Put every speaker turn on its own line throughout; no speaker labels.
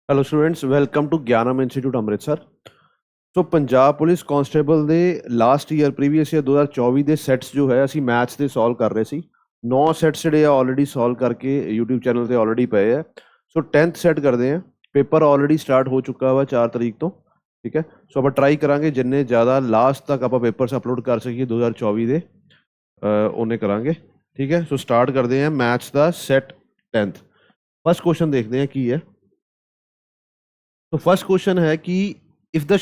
Hello students, welcome to Gyanam institute Amritsar. So Punjab police constable ਦੇ last year previous year 2024 ਦੇ sets ਜੋ ਹੈ ਅਸੀਂ ਮੈਥਸ ਦੇ ਸੋਲਵ ਕਰ ਰਹੇ ਸੀ। 9 ਸੈਟਸ ਜਿਹੜੇ ਆ ਆਲਰੇਡੀ ਸੋਲਵ ਕਰਕੇ YouTube ਚੈਨਲ ਤੇ ਆਲਰੇਡੀ ਪਏ ਆ। ਸੋ 10th ਸੈਟ ਕਰਦੇ ਆ। ਪੇਪਰ ਆਲਰੇਡੀ ਸਟਾਰਟ ਹੋ ਚੁੱਕਾ ਵਾ 4 ਤਰੀਕ ਤੋਂ। ਠੀਕ ਹੈ, ਸੋ ਆਪਾਂ ਟਰਾਈ ਕਰਾਂਗੇ ਜਿੰਨੇ ਜ਼ਿਆਦਾ ਲਾਸਟ ਤੱਕ ਆਪਾਂ ਪੇਪਰਸ ਅਪਲੋਡ ਕਰ ਸਕੀਏ 2024 ਦੇ ਉਹਨੇ ਕਰਾਂਗੇ। ਠੀਕ ਹੈ, ਸੋ ਸਟਾਰਟ ਕਰਦੇ ਆ ਮੈਥਸ ਦਾ ਸੈਟ 10th। ਫਸਟ ਕੁਐਸਚਨ ਦੇਖਦੇ ਆ ਕੀ ਹੈ। तो फर्स्ट क्वेश्चन है कि if the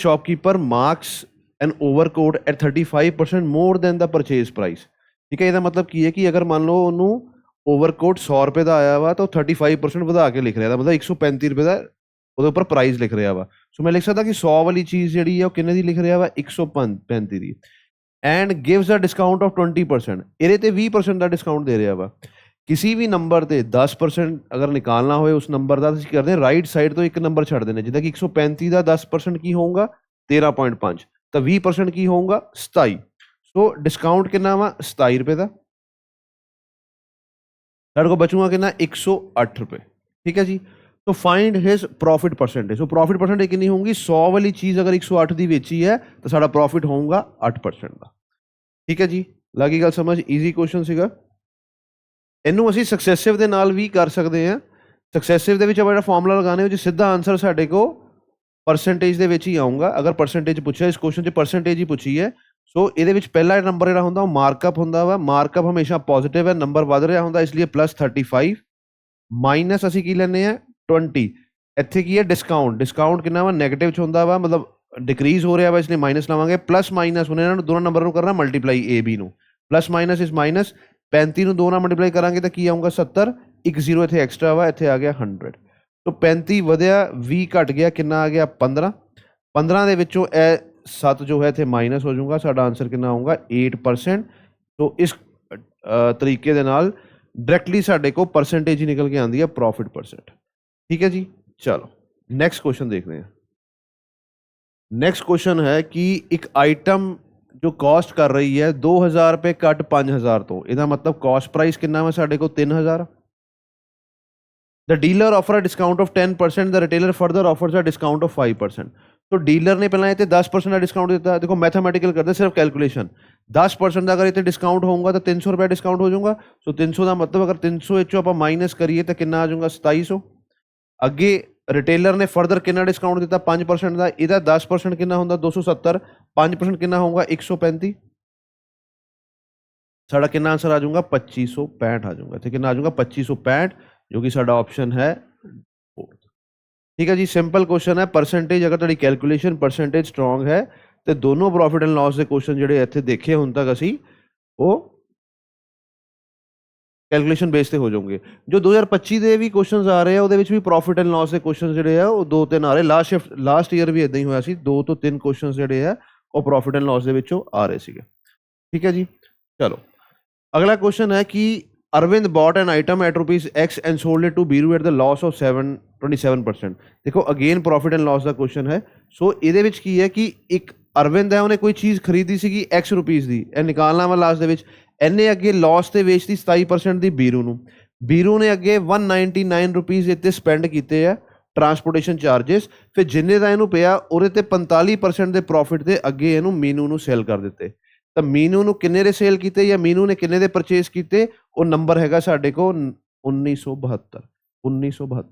shopkeeper marks an overcoat at 35% more than the purchase price. ठीक है, ਇਹਦਾ मतलब ਕੀ ਹੈ ਕਿ ਅਗਰ ਮੰਨ ਲਓ ਉਹਨੂੰ ओवरकोट 100 रुपए ਦਾ ਆਇਆ ਵਾ ਤਾਂ ਉਹ 35% ਵਧਾ ਕੇ ਲਿਖ ਰਿਹਾ ਦਾ, मतलब 135 रुपए ਦਾ ਉਹਦੇ ਉੱਪਰ ਪ੍ਰਾਈਸ ਲਿਖ ਰਿਹਾ ਵਾ। ਸੋ ਮੈਂ ਲਿਖ ਸਕਦਾ ਕਿ 100 ਵਾਲੀ ਚੀਜ਼ ਜਿਹੜੀ ਹੈ ਉਹ ਕਿੰਨੇ ਦੀ ਲਿਖ ਰਿਹਾ ਵਾ, 135 ਦੀ। And gives a discount of 20%, ਇਹਦੇ ਤੇ 20% ਦਾ ਡਿਸਕਾਊਂਟ ਦੇ ਰਿਹਾ ਵਾ। किसी भी नंबर ਤੇ 10% ਅਗਰ ਨਿਕਾਲਣਾ ਹੋਏ ਉਸ ਨੰਬਰ ਦਾ ਅਸੀਂ ਕਰਦੇ ਹਾਂ ਰਾਈਟ ਸਾਈਡ ਤੋਂ ਇੱਕ ਨੰਬਰ ਛੱਡ ਦਿੰਦੇ, ਜਿੱਦਾਂ ਕਿ 135 ਦਾ 10% ਕੀ ਹੋਊਗਾ 13.5, ਤਾਂ 20% ਕੀ ਹੋਊਗਾ 27। ਸੋ ਡਿਸਕਾਊਂਟ ਕਿੰਨਾ ਵਾ 27 ਰੁਪਏ ਦਾ, ਸਾਡੇ ਕੋਲ ਬਚੂਗਾ ਕਿੰਨਾ 108 ਰੁਪਏ। ਠੀਕ ਹੈ ਜੀ, ਸੋ ਫਾਈਂਡ ਹਿਸ ਪ੍ਰੋਫਿਟ ਪਰਸੈਂਟੇਜ। ਸੋ ਪ੍ਰੋਫਿਟ ਪਰਸੈਂਟੇਜ ਕਿੰਨੀ ਹੋਊਗੀ, 100 ਵਾਲੀ ਚੀਜ਼ ਅਗਰ 108 ਦੀ ਵੇਚੀ ਹੈ ਤਾਂ ਸਾਡਾ ਪ੍ਰੋਫਿਟ ਹੋਊਗਾ 8% ਦਾ। ਠੀਕ ਹੈ ਜੀ, ਲੱਗੀ ਗੱਲ ਸਮਝ, ਈਜ਼ੀ ਕੁਐਸਚਨ ਸੀਗਾ। ਇਹਨੂੰ ਅਸੀਂ ਸਕਸੈਸਿਵ ਦੇ ਨਾਲ ਵੀ ਕਰ ਸਕਦੇ ਹਾਂ। ਸਕਸੈਸਿਵ ਦੇ ਵਿੱਚ ਆਪਾਂ ਜਿਹੜਾ ਫਾਰਮੂਲਾ ਲਗਾਉਣੇ ਉਹ 'ਚ ਸਿੱਧਾ ਆਨਸਰ ਸਾਡੇ ਕੋਲ ਪਰਸੈਂਟੇਜ ਦੇ ਵਿੱਚ ਹੀ ਆਊਗਾ। ਅਗਰ ਪਰਸੈਂਟੇਜ ਪੁੱਛਿਆ ਇਸ ਕੁਐਸਚਨ 'ਚ ਪਰਸੈਂਟੇਜ ਹੀ ਪੁੱਛੀ ਹੈ, ਸੋ ਇਹਦੇ ਵਿੱਚ ਪਹਿਲਾ ਨੰਬਰ ਜਿਹੜਾ ਹੁੰਦਾ ਉਹ ਮਾਰਕਅਪ ਹੁੰਦਾ ਵਾ। ਮਾਰਕਅਪ ਹਮੇਸ਼ਾ ਪੋਜ਼ਿਟਿਵ ਹੈ, ਨੰਬਰ ਵੱਧ ਰਿਹਾ ਹੁੰਦਾ, ਇਸ ਲਈ +35 ਮਾਈਨਸ ਅਸੀਂ ਕੀ ਲੈਂਦੇ ਹਾਂ 20। ਇੱਥੇ ਕੀ ਹੈ ਡਿਸਕਾਊਂਟ, ਡਿਸਕਾਊਂਟ ਕਿੰਨਾ ਵਾ ਨੈਗੇਟਿਵ 'ਚ ਹੁੰਦਾ ਵਾ, ਮਤਲਬ ਡਿਕਰੀਜ਼ ਹੋ ਰਿਹਾ ਵਾ, ਇਸ ਲਈ ਮਾਈਨਸ ਲਵਾਂਗੇ। ਪਲੱਸ ਮਾਈਨਸ ਹੁਣ ਇਹਨਾਂ ਨੂੰ ਦੋਨੋਂ ਨੰਬਰ ਨੂੰ ਕਰਨਾ ਮਲਟੀਪਲਾਈ A B ਨੂੰ, ਪਲੱਸ ਮਾਈਨਸ ਇਸ ਮਾਈਨਸ 35 ਨੂੰ 2 ਨਾਲ ਮਲਟੀਪਲਾਈ ਕਰਾਂਗੇ ਤਾਂ ਕੀ ਆਊਗਾ 70, ਇੱਕ 0 ਇੱਥੇ ਐਕਸਟਰਾ ਵਾ, ਇੱਥੇ ਆ ਗਿਆ 100। ਸੋ 35 ਵਧਿਆ 20 ਘਟ ਗਿਆ, ਕਿੰਨਾ ਆ ਗਿਆ 15। 15 ਦੇ ਵਿੱਚੋਂ ਇਹ 7 ਜੋ ਹੈ ਇੱਥੇ ਮਾਈਨਸ ਹੋ ਜਾਊਗਾ, ਸਾਡਾ ਆਨਸਰ ਕਿੰਨਾ ਆਊਗਾ 8%। ਸੋ ਇਸ ਤਰੀਕੇ ਦੇ ਨਾਲ ਡਾਇਰੈਕਟਲੀ ਸਾਡੇ ਕੋਲ ਪਰਸੈਂਟੇਜ ਹੀ ਨਿਕਲ ਕੇ ਆਉਂਦੀ ਹੈ ਪ੍ਰੋਫਿਟ ਪਰਸੈਂਟ। ਠੀਕ ਹੈ ਜੀ, ਚਲੋ ਨੈਕਸਟ ਕੁਐਸਚਨ ਦੇਖਦੇ ਹਾਂ। ਨੈਕਸਟ ਕੁਐਸਚਨ ਹੈ ਕਿ ਇੱਕ ਆਈਟਮ ਜੋ ਕਾਸਟ ਕਰ ਰਹੀ ਹੈ 2000 ਰੁਪਏ ਘੱਟ 5000 ਤੋਂ, ਇਹਦਾ ਮਤਲਬ ਕਾਸਟ ਪ੍ਰਾਈਸ ਕਿੰਨਾ ਵਾ ਸਾਡੇ ਕੋਲ 3000। The dealer offer a discount of 10%, the retailer further offers a discount of 5%। So dealer ਨੇ ਪਹਿਲਾਂ ਇਹ ਤੇ 10% ਦਾ ਡਿਸਕਾਊਂਟ ਦਿੱਤਾ। ਦੇਖੋ ਮੈਥਮੈਟੀਕਲ ਕਰਦੇ ਸਿਰਫ ਕੈਲਕੂਲੇਸ਼ਨ, 10% ਦਾ ਅਗਰ ਇੱਥੇ ਡਿਸਕਾਊਂਟ ਹੋਊਗਾ ਤਾਂ 300 ਰੁਪਏ ਡਿਸਕਾਊਂਟ ਹੋ ਜਾਊਗਾ। ਸੋ 300 ਦਾ ਮਤਲਬ ਅਗਰ 300 ਵਿੱਚੋਂ ਆਪਾਂ ਮਾਈਨਸ ਕਰੀਏ ਤਾਂ ਕਿੰਨਾ ਆ ਜਾਊਗਾ 2700। ਅੱਗੇ ਰਿਟੇਲਰ ਨੇ ਫਰਦਰ ਕਿੰਨਾ ਡਿਸਕਾਊਂਟ ਦਿੱਤਾ 5% ਦਾ, ਇਹਦਾ 10% ਕਿੰਨਾ ਹੁੰਦਾ 270, 5% ਕਿੰਨਾ ਹੋਊਗਾ 135। ਸਾਡਾ ਕਿੰਨਾ ਆਂਸਰ ਆ ਜਾਊਗਾ 2565 ਆ ਜਾਊਗਾ। ਇੱਥੇ ਕਿੰਨਾ ਆ ਜਾਊਗਾ 2565, ਜੋ ਕਿ ਸਾਡਾ ਆਪਸ਼ਨ ਹੈ 4। ਠੀਕ ਹੈ ਜੀ, ਸਿੰਪਲ ਕੁਐਸਚਨ ਹੈ। ਪਰਸੈਂਟੇਜ ਅਗਰ ਤੁਹਾਡੀ ਕੈਲਕੂਲੇਸ਼ਨ ਪਰਸੈਂਟੇਜ ਸਟਰੋਂਗ ਹੈ ਤੇ ਦੋਨੋਂ ਪ੍ਰੋਫਿਟ ਐਂਡ ਲਾਸ ਦੇ ਕੁਐਸਚਨ ਜਿਹੜੇ ਇੱਥੇ ਦੇਖੇ ਹੁਣ ਤੱਕ ਅਸੀਂ ਉਹ ਕੈਲਕੂਲੇਸ਼ਨ ਬੇਸ ਤੇ ਹੋ ਜਾਓਗੇ। ਜੋ 2025 ਦੇ ਵੀ ਕੁਐਸਚਨਸ ਆ ਰਹੇ ਆ ਉਹਦੇ ਵਿੱਚ ਵੀ ਪ੍ਰੋਫਿਟ ਐਂਡ ਲਾਸ ਦੇ ਕੁਐਸਚਨ ਜਿਹੜੇ ਆ ਉਹ 2-3 ਆ ਰਹੇ। ਲਾਸਟ ਈਅਰ ਵੀ ਇਦਾਂ ਹੀ ਹੋਇਆ ਸੀ, 2 ਤੋਂ 3 ਕੁਐਸਚਨਸ ਜਿਹੜੇ ਆ ਉਹ ਪ੍ਰੋਫਿਟ ਐਂਡ ਲਾਸ ਦੇ ਵਿੱਚੋਂ ਆ ਰਹੇ ਸੀਗੇ। ਠੀਕ ਹੈ ਜੀ, ਚਲੋ ਅਗਲਾ ਕੁਐਸਚਨ ਹੈ ਕਿ Arvind bought an item at ₹X and sold it to Biru at the loss of 27%। ਦੇਖੋ ਅਗੇਨ ਪ੍ਰੋਫਿਟ ਐਂਡ ਲਾਸ ਦਾ ਕੁਐਸਚਨ ਹੈ। ਸੋ ਇਹਦੇ ਵਿੱਚ ਕੀ ਹੈ ਕਿ ਇੱਕ ਅਰਵਿੰਦ ਹੈ, ਉਹਨੇ ਕੋਈ ਚੀਜ਼ ਖਰੀਦੀ ਸੀਗੀ X ਰੁਪੀਜ਼ ਦੀ, ਇਹ ਨਿਕਾਲਣਾ ਵਾ ਲਾਸਟ ਦੇ ਵਿੱਚ। ਇਹਨੇ ਅੱਗੇ ਲਾਸ ਤੇ ਵੇਚਤੀ 27% ਦੀ ਬੀਰੂ ਨੂੰ। ਬੀਰੂ ਨੇ ਅੱਗੇ 199 ਰੁਪੀਜ਼ ਇੱਥੇ ਸਪੈਂਡ ਕੀਤੇ ਆ ਟਰਾਂਸਪੋਰਟੇਸ਼ਨ ਚਾਰजेस, ਫਿਰ ਜਿੰਨੇ ਦਾ ਇਹਨੂੰ ਪਿਆ ਉਹਦੇ ਤੇ 45% ਦੇ ਪ੍ਰੋਫਿਟ ਦੇ ਅੱਗੇ ਇਹਨੂੰ ਮੀਨੂ ਨੂੰ ਸੇਲ ਕਰ ਦਿੱਤੇ। ਤਾਂ ਮੀਨੂ ਨੂੰ ਕਿੰਨੇ ਦੇ ਸੇਲ ਕੀਤੇ ਜਾਂ ਮੀਨੂ ਨੇ ਕਿੰਨੇ ਦੇ ਪਰਚੇਸ ਕੀਤੇ, ਉਹ ਨੰਬਰ ਹੈਗਾ ਸਾਡੇ ਕੋਲ 1972।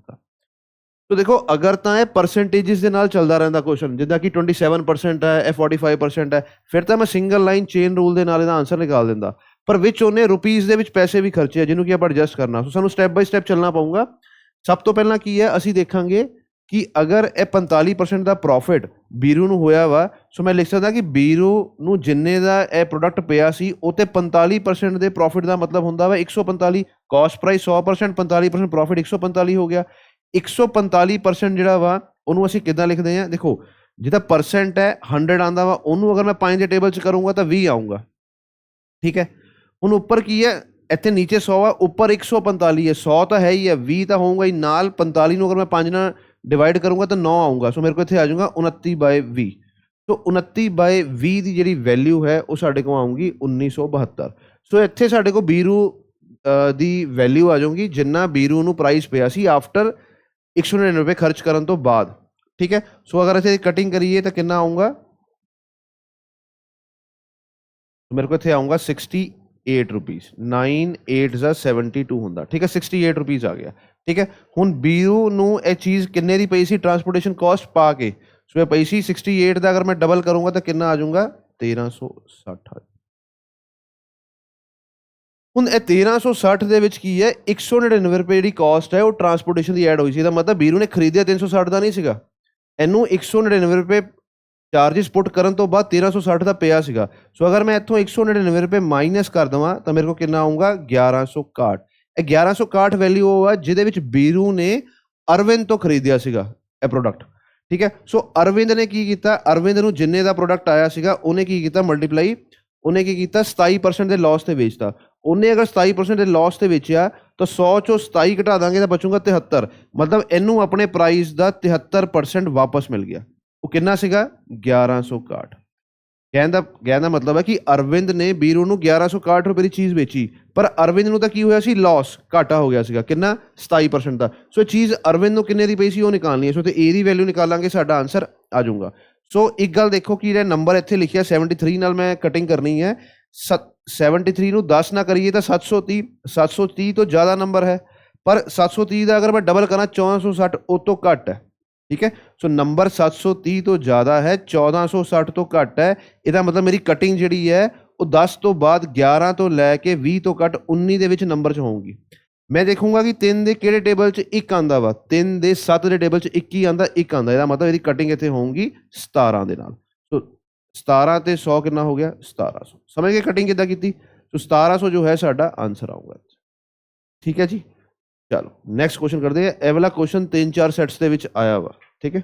ਤੋ ਦੇਖੋ ਅਗਰ ਤਾਂ ਇਹ ਪਰਸੈਂਟੇजेस ਦੇ ਨਾਲ ਚੱਲਦਾ ਰਹਿੰਦਾ ਕੁਐਸਚਨ, ਜਿੱਦਾਂ ਕਿ 27% ਹੈ, ਇਹ 45% ਹੈ, ਫਿਰ ਤਾਂ ਮੈਂ ਸਿੰਗਲ ਲਾਈਨ ਚੇਨ ਰੂਲ ਦੇ ਨਾਲ ਇਹਦਾ ਆਨਸਰ ਨਿਕਾਲ ਦਿੰਦਾ। ਪਰ ਵਿੱਚ ਉਹਨੇ ਰੁਪੀਜ਼ ਦੇ ਵਿੱਚ ਪੈਸੇ ਵੀ ਖਰਚੇ ਆ ਜਿਹਨੂੰ ਕਿ ਆਪਾਂ ਐਡਜਸਟ ਕਰਨਾ। ਸੋ ਸਾਨੂੰ ਸਟੈਪ ਬਾਈ ਸਟੈਪ ਚੱਲਣਾ ਪਊਗਾ। ਸਭ ਤੋਂ ਪਹਿਲਾਂ ਕੀ ਹੈ, ਅਸੀਂ ਦੇਖਾਂਗੇ ਕਿ ਅਗਰ ਇਹ 45% ਦਾ ਪ੍ਰੋਫਿਟ ਬੀਰੂ ਨੂੰ ਹੋਇਆ ਵਾ, ਸੋ ਮੈਂ ਲਿਖ ਸਕਦਾ ਕਿ ਬੀਰੂ ਨੂੰ ਜਿੰਨੇ ਦਾ ਇਹ ਪ੍ਰੋਡਕਟ ਪਿਆ ਸੀ ਉਹ ਤੇ 45% ਦੇ ਪ੍ਰੋਫਿਟ ਦਾ ਮਤਲਬ ਹੁੰਦਾ ਵਾ 145। ਕਾਸਟ ਪ੍ਰਾਈਸ 100%, 45% ਪ੍ਰੋਫਿਟ 145 ਹੋ ਗਿਆ। 145% ਜਿਹੜਾ ਵਾ ਉਹਨੂੰ ਅਸੀਂ ਕਿੱਦਾਂ ਲਿਖਦੇ ਹਾਂ, ਦੇਖੋ ਜਿਹਦਾ ਪਰਸੈਂਟ ਹੈ 100 ਆਉਂਦਾ ਵਾ, ਉਹਨੂੰ ਅਗਰ ਮੈਂ 5 ਦੇ ਟੇਬਲ 'ਚ ਕਰੂੰਗਾ ਤਾਂ 20 ਆਊਗਾ। ਠੀਕ ਹੈ, ਹੁਣ ਉੱਪਰ ਕੀ ਹੈ, ਇੱਥੇ ਨੀਚੇ 100 ਆ, ਉੱਪਰ 145 ਹੈ। 100 ਤਾਂ ਹੈ ਹੀ ਹੈ, 20 ਤਾਂ ਹੋਊਗਾ ਹੀ ਨਾਲ। 45 ਨੂੰ ਅਗਰ ਮੈਂ 5 ਨਾਲ ਡਿਵਾਈਡ ਕਰੂੰਗਾ ਤਾਂ 9 ਆਊਗਾ। ਸੋ ਮੇਰੇ ਕੋਲ ਇੱਥੇ ਆ ਜਾਊਗਾ 29/20। ਸੋ 29/20 ਦੀ ਜਿਹੜੀ ਵੈਲਿਊ ਹੈ ਉਹ ਸਾਡੇ ਕੋਲ ਆਊਗੀ 1972। ਸੋ ਇੱਥੇ ਸਾਡੇ ਕੋਲ ਬੀਰੂ ਦੀ ਵੈਲਿਊ ਆ ਜਾਊਗੀ ਜਿੰਨਾ ਬੀਰੂ ਨੂੰ ਪ੍ਰਾਈਸ ਪਿਆ ਸੀ ਆਫਟਰ 199 ਰੁਪਏ ਖਰਚ ਕਰਨ ਤੋਂ ਬਾਅਦ। ਠੀਕ ਹੈ, ਸੋ ਅਗਰ ਅਸੀਂ ਕਟਿੰਗ ਕਰੀਏ ਤਾਂ ਕਿੰਨਾ ਆਊਗਾ, ਮੇਰੇ ਕੋਲ ਇੱਥੇ ਆਊਗਾ 68 ਰੁਪੀਜ਼, 9 8 ਜਾਂ 72 ਹੁੰਦਾ। ਠੀਕ ਹੈ, 68 ਰੁਪੀਜ਼ ਆ ਗਿਆ। ਠੀਕ ਹੈ, ਹੁਣ ਬੀਰੂ ਨੂੰ ਇਹ ਚੀਜ਼ ਕਿੰਨੇ ਦੀ ਪਈ ਸੀ ਟਰਾਂਸਪੋਰਟੇਸ਼ਨ ਕਾਸਟ ਪਾ ਕੇ, ਸੋ ਇਹ ਪਈ ਸੀ 68 ਦਾ, ਅਗਰ ਮੈਂ ਡਬਲ ਕਰੂੰਗਾ ਤਾਂ ਕਿੰਨਾ ਆ ਜਾਊਗਾ 1360। ਹੁਣ ਇਹ 1360 ਦੇ ਵਿੱਚ ਕੀ ਹੈ, 199 ਰੁਪਏ ਜਿਹੜੀ ਕਾਸਟ ਹੈ ਉਹ ਟਰਾਂਸਪੋਰਟੇਸ਼ਨ ਦੀ ਐਡ ਹੋਈ ਸੀ। ਇਹਦਾ ਮਤਲਬ ਬੀਰੂ ਨੇ ਖਰੀਦਿਆ 360 ਦਾ ਨਹੀਂ ਸੀਗਾ, ਇਹਨੂੰ 199 ਰੁਪਏ ਚਾਰਜਿਸ ਪੁੱਟ ਕਰਨ ਤੋਂ ਬਾਅਦ 1360 ਦਾ ਪਿਆ ਸੀਗਾ। ਸੋ ਅਗਰ ਮੈਂ ਇੱਥੋਂ 199 ਰੁਪਏ ਮਾਈਨਸ ਕਰ ਦੇਵਾਂ ਤਾਂ ਮੇਰੇ ਕੋਲ ਕਿੰਨਾ ਆਊਗਾ 1161। ਇਹ 1161 ਵੈਲਿਊ ਉਹ ਹੈ ਜਿਹਦੇ ਵਿੱਚ ਬੀਰੂ ਨੇ ਅਰਵਿੰਦ ਤੋਂ ਖਰੀਦਿਆ ਸੀਗਾ ਇਹ ਪ੍ਰੋਡਕਟ। ਠੀਕ ਹੈ, ਸੋ ਅਰਵਿੰਦ ਨੇ ਕੀ ਕੀਤਾ, ਅਰਵਿੰਦ ਨੂੰ ਜਿੰਨੇ ਦਾ ਪ੍ਰੋਡਕਟ ਆਇਆ ਸੀਗਾ ਉਹਨੇ ਕੀ ਕੀਤਾ ਮਲਟੀਪਲਾਈ, ਉਹਨੇ ਕੀ ਕੀਤਾ 27% ਦੇ ਲਾਸ ਤੇ ਵੇਚਤਾ। ਉਹਨੇ ਅਗਰ 27% ਦੇ ਲਾਸ ਤੇ ਵੇਚਿਆ ਤਾਂ 100 ਚੋਂ 27 ਘਟਾ ਦਾਂਗੇ ਤਾਂ ਬਚੂਗਾ 73, ਮਤਲਬ ਇਹਨੂੰ ਆਪਣੇ ਪ੍ਰਾਈਸ ਦਾ 73% ਵਾਪਸ ਮਿਲ ਗਿਆ। ਉਹ ਕਿੰਨਾ ਸੀਗਾ 1161। ਕਹਿਣ ਦਾ ਮਤਲਬ ਹੈ ਕਿ ਅਰਵਿੰਦ ਨੇ ਬੀਰੂ ਨੂੰ 1161 ਰੁਪਏ ਦੀ ਚੀਜ਼ ਵੇਚੀ, ਪਰ ਅਰਵਿੰਦ ਨੂੰ ਤਾਂ ਕੀ ਹੋਇਆ ਸੀ ਲਾਸ, ਘਾਟਾ ਹੋ ਗਿਆ ਸੀਗਾ ਕਿੰਨਾ 27% ਦਾ। ਸੋ ਚੀਜ਼ ਅਰਵਿੰਦ ਨੂੰ ਕਿੰਨੇ ਦੀ ਪਈ ਸੀ ਉਹ ਨਿਕਾਲਣੀ ਹੈ। ਸੋ ਤੇ ਏ ਦੀ ਵੈਲਿਊ ਨਿਕਾਲਾਂਗੇ, ਸਾਡਾ ਆਨਸਰ ਆ ਜਾਊਗਾ। ਸੋ ਇੱਕ ਗੱਲ ਦੇਖੋ ਕਿ ਜਿਹੜਾ ਨੰਬਰ ਇੱਥੇ ਲਿਖਿਆ 73 ਨਾਲ ਮੈਂ ਕਟਿੰਗ ਕਰਨੀ ਹੈ, 73 ਨੂੰ 10 ਨਾ ਕਰੀਏ ਤਾਂ 730, 730 ਤੋਂ ਜ਼ਿਆਦਾ ਨੰਬਰ ਹੈ, ਪਰ 730 ਦਾ ਅਗਰ ਮੈਂ ਡਬਲ ਕਰਾਂ 1460 ਉਹ ਤੋਂ ਘੱਟ ਹੈ। ਠੀਕ ਹੈ, ਸੋ ਨੰਬਰ 730 ਤੋਂ ਜ਼ਿਆਦਾ ਹੈ, 1460 ਤੋਂ ਘੱਟ ਹੈ। ਇਹਦਾ ਮਤਲਬ ਮੇਰੀ ਕਟਿੰਗ ਜਿਹੜੀ ਹੈ ਉਹ 10 ਤੋਂ ਬਾਅਦ 11 ਤੋਂ ਲੈ ਕੇ 20 ਤੋਂ ਘੱਟ 19 ਦੇ ਵਿੱਚ ਨੰਬਰ 'ਚ ਹੋਊਗੀ। ਮੈਂ ਦੇਖੂੰਗਾ ਕਿ 3 ਦੇ ਕਿਹੜੇ ਟੇਬਲ 'ਚ 1 ਆਉਂਦਾ ਵਾ, 3 ਦੇ 7 ਦੇ ਟੇਬਲ 'ਚ 1 ਹੀ ਆਉਂਦਾ, 1 ਆਉਂਦਾ। ਇਹਦਾ ਮਤਲਬ ਇਹਦੀ ਕਟਿੰਗ ਇੱਥੇ ਹੋਊਗੀ 17 ਦੇ ਨਾਲ। ਸੋ 17 ਤੇ 100 ਕਿੰਨਾ ਹੋ ਗਿਆ 1700। ਸਮਝ ਗਏ ਕਟਿੰਗ ਕਿੱਦਾਂ ਕੀਤੀ? ਸੋ 1700 ਜੋ ਹੈ ਸਾਡਾ ਆਨਸਰ ਆਊਗਾ। ਠੀਕ ਹੈ ਜੀ, ਚਲੋ ਨੈਕਸਟ ਕੁਐਸਚਨ ਕਰਦੇ ਆ। ਇਹ ਵਾਲਾ ਕੁਐਸਚਨ 3-4 ਸੈਟਸ ਦੇ ਵਿੱਚ ਆਇਆ ਵਾ। ਠੀਕ ਹੈ,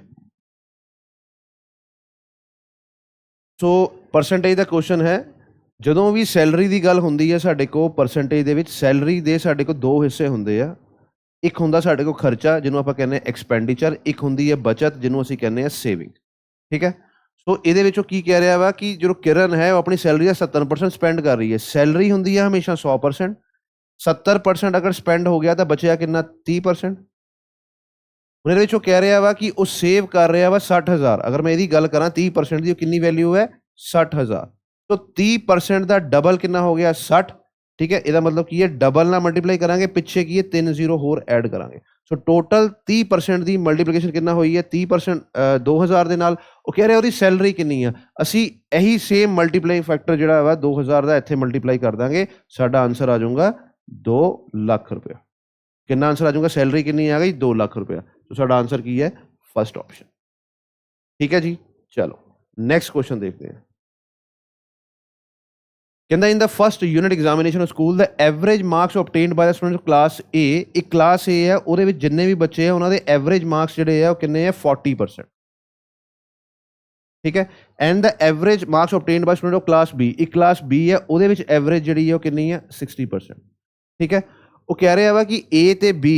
ਸੋ ਪਰਸੈਂਟੇਜ ਦਾ ਕੁਐਸਚਨ ਹੈ। ਜਦੋਂ ਵੀ ਸੈਲਰੀ ਦੀ ਗੱਲ ਹੁੰਦੀ ਹੈ ਸਾਡੇ ਕੋਲ ਪਰਸੈਂਟੇਜ ਦੇ ਵਿੱਚ, ਸੈਲਰੀ ਦੇ ਸਾਡੇ ਕੋਲ 2 ਹਿੱਸੇ ਹੁੰਦੇ ਆ। ਇੱਕ ਹੁੰਦਾ ਸਾਡੇ ਕੋਲ ਖਰਚਾ ਜਿਹਨੂੰ ਆਪਾਂ ਕਹਿੰਦੇ ਹਾਂ ਐਕਸਪੈਂਡੀਚਰ, ਇੱਕ ਹੁੰਦੀ ਹੈ ਬਚਤ ਜਿਹਨੂੰ ਅਸੀਂ ਕਹਿੰਦੇ ਹਾਂ ਸੇਵਿੰਗ। ਠੀਕ ਹੈ, ਸੋ ਇਹਦੇ ਵਿੱਚੋਂ ਕੀ ਕਹਿ ਰਿਹਾ ਵਾ ਕਿ ਜਦੋਂ ਕਿਰਨ ਹੈ ਉਹ ਆਪਣੀ ਸੈਲਰੀ ਦਾ 70% ਸਪੈਂਡ ਕਰ ਰਹੀ ਹੈ। ਸੈਲਰੀ ਹੁੰਦੀ ਹੈ ਹਮੇਸ਼ਾ 100%, 70% ਅਗਰ ਸਪੈਂਡ ਹੋ ਗਿਆ ਤਾਂ ਬਚਿਆ ਕਿੰਨਾ 30%। ਹੁਣ ਇਹਦੇ ਵਿੱਚੋਂ ਕਹਿ ਰਿਹਾ ਵਾ ਕਿ ਉਹ ਸੇਵ ਕਰ ਰਿਹਾ ਵਾ 60,000। ਅਗਰ ਮੈਂ ਇਹਦੀ ਗੱਲ ਕਰਾਂ 30% ਦੀ, ਉਹ ਕਿੰਨੀ ਵੈਲਿਊ ਹੈ 60,000। ਸੋ 30% ਦਾ ਡਬਲ ਕਿੰਨਾ ਹੋ ਗਿਆ 60। ਠੀਕ ਹੈ, ਇਹਦਾ ਮਤਲਬ ਕੀ ਹੈ ਡਬਲ ਨਾਲ ਮਲਟੀਪਲਾਈ ਕਰਾਂਗੇ, ਪਿੱਛੇ ਕੀ ਹੈ 3 0 ਹੋਰ ਐਡ ਕਰਾਂਗੇ। ਸੋ ਟੋਟਲ 30% ਦੀ ਮਲਟੀਪਲੀਕੇਸ਼ਨ ਕਿੰਨਾ ਹੋਈ ਹੈ 30% 2000 ਦੇ ਨਾਲ। ਉਹ ਕਹਿ ਰਿਹਾ ਉਹਦੀ ਸੈਲਰੀ ਕਿੰਨੀ ਆ, ਅਸੀਂ ਇਹੀ ਸੇਮ ਮਲਟੀਪਲਾਈ ਫੈਕਟਰ ਜਿਹੜਾ ਵਾ 2000 ਦਾ ਇੱਥੇ ਮਲਟੀਪਲਾਈ ਕਰ ਦਾਂਗੇ, ਸਾਡਾ ਆਨਸਰ ਆ ਜਾਊਗਾ 2 ਲੱਖ ਰੁਪਇਆ। ਕਿੰਨਾ ਆਨਸਰ ਆ ਜਾਊਗਾ, ਸੈਲਰੀ ਕਿੰਨੀ ਆ ਗਈ 2 ਲੱਖ ਰੁਪਇਆ। ਸੋ ਸਾਡਾ ਆਨਸਰ ਕੀ ਹੈ ਫਸਟ ਆਪਸ਼ਨ। ਠੀਕ ਹੈ ਜੀ, ਚਲੋ ਨੈਕਸਟ ਕੁਐਸਚਨ ਦੇਖਦੇ ਹਾਂ। ਕਹਿੰਦਾ in the first unit examination of school the average marks obtained by the student class A. ਇੱਕ ਕਲਾਸ ਏ ਹੈ, ਉਹਦੇ ਵਿੱਚ ਜਿੰਨੇ ਵੀ ਬੱਚੇ ਆ ਉਹਨਾਂ ਦੇ ਐਵਰੇਜ ਮਾਰਕਸ ਜਿਹੜੇ ਆ ਉਹ ਕਿੰਨੇ ਆ 40%। ਠੀਕ ਹੈ, and the average marks obtained by student of class B. ਇੱਕ ਕਲਾਸ ਬੀ ਹੈ, ਉਹਦੇ ਵਿੱਚ ਐਵਰੇਜ ਜਿਹੜੀ ਹੈ ਉਹ ਕਿੰਨੀ ਹੈ 60%। ਠੀਕ ਹੈ, ਉਹ ਕਹਿ ਰਿਹਾ ਵਾ ਕਿ ਏ ਤੇ ਬੀ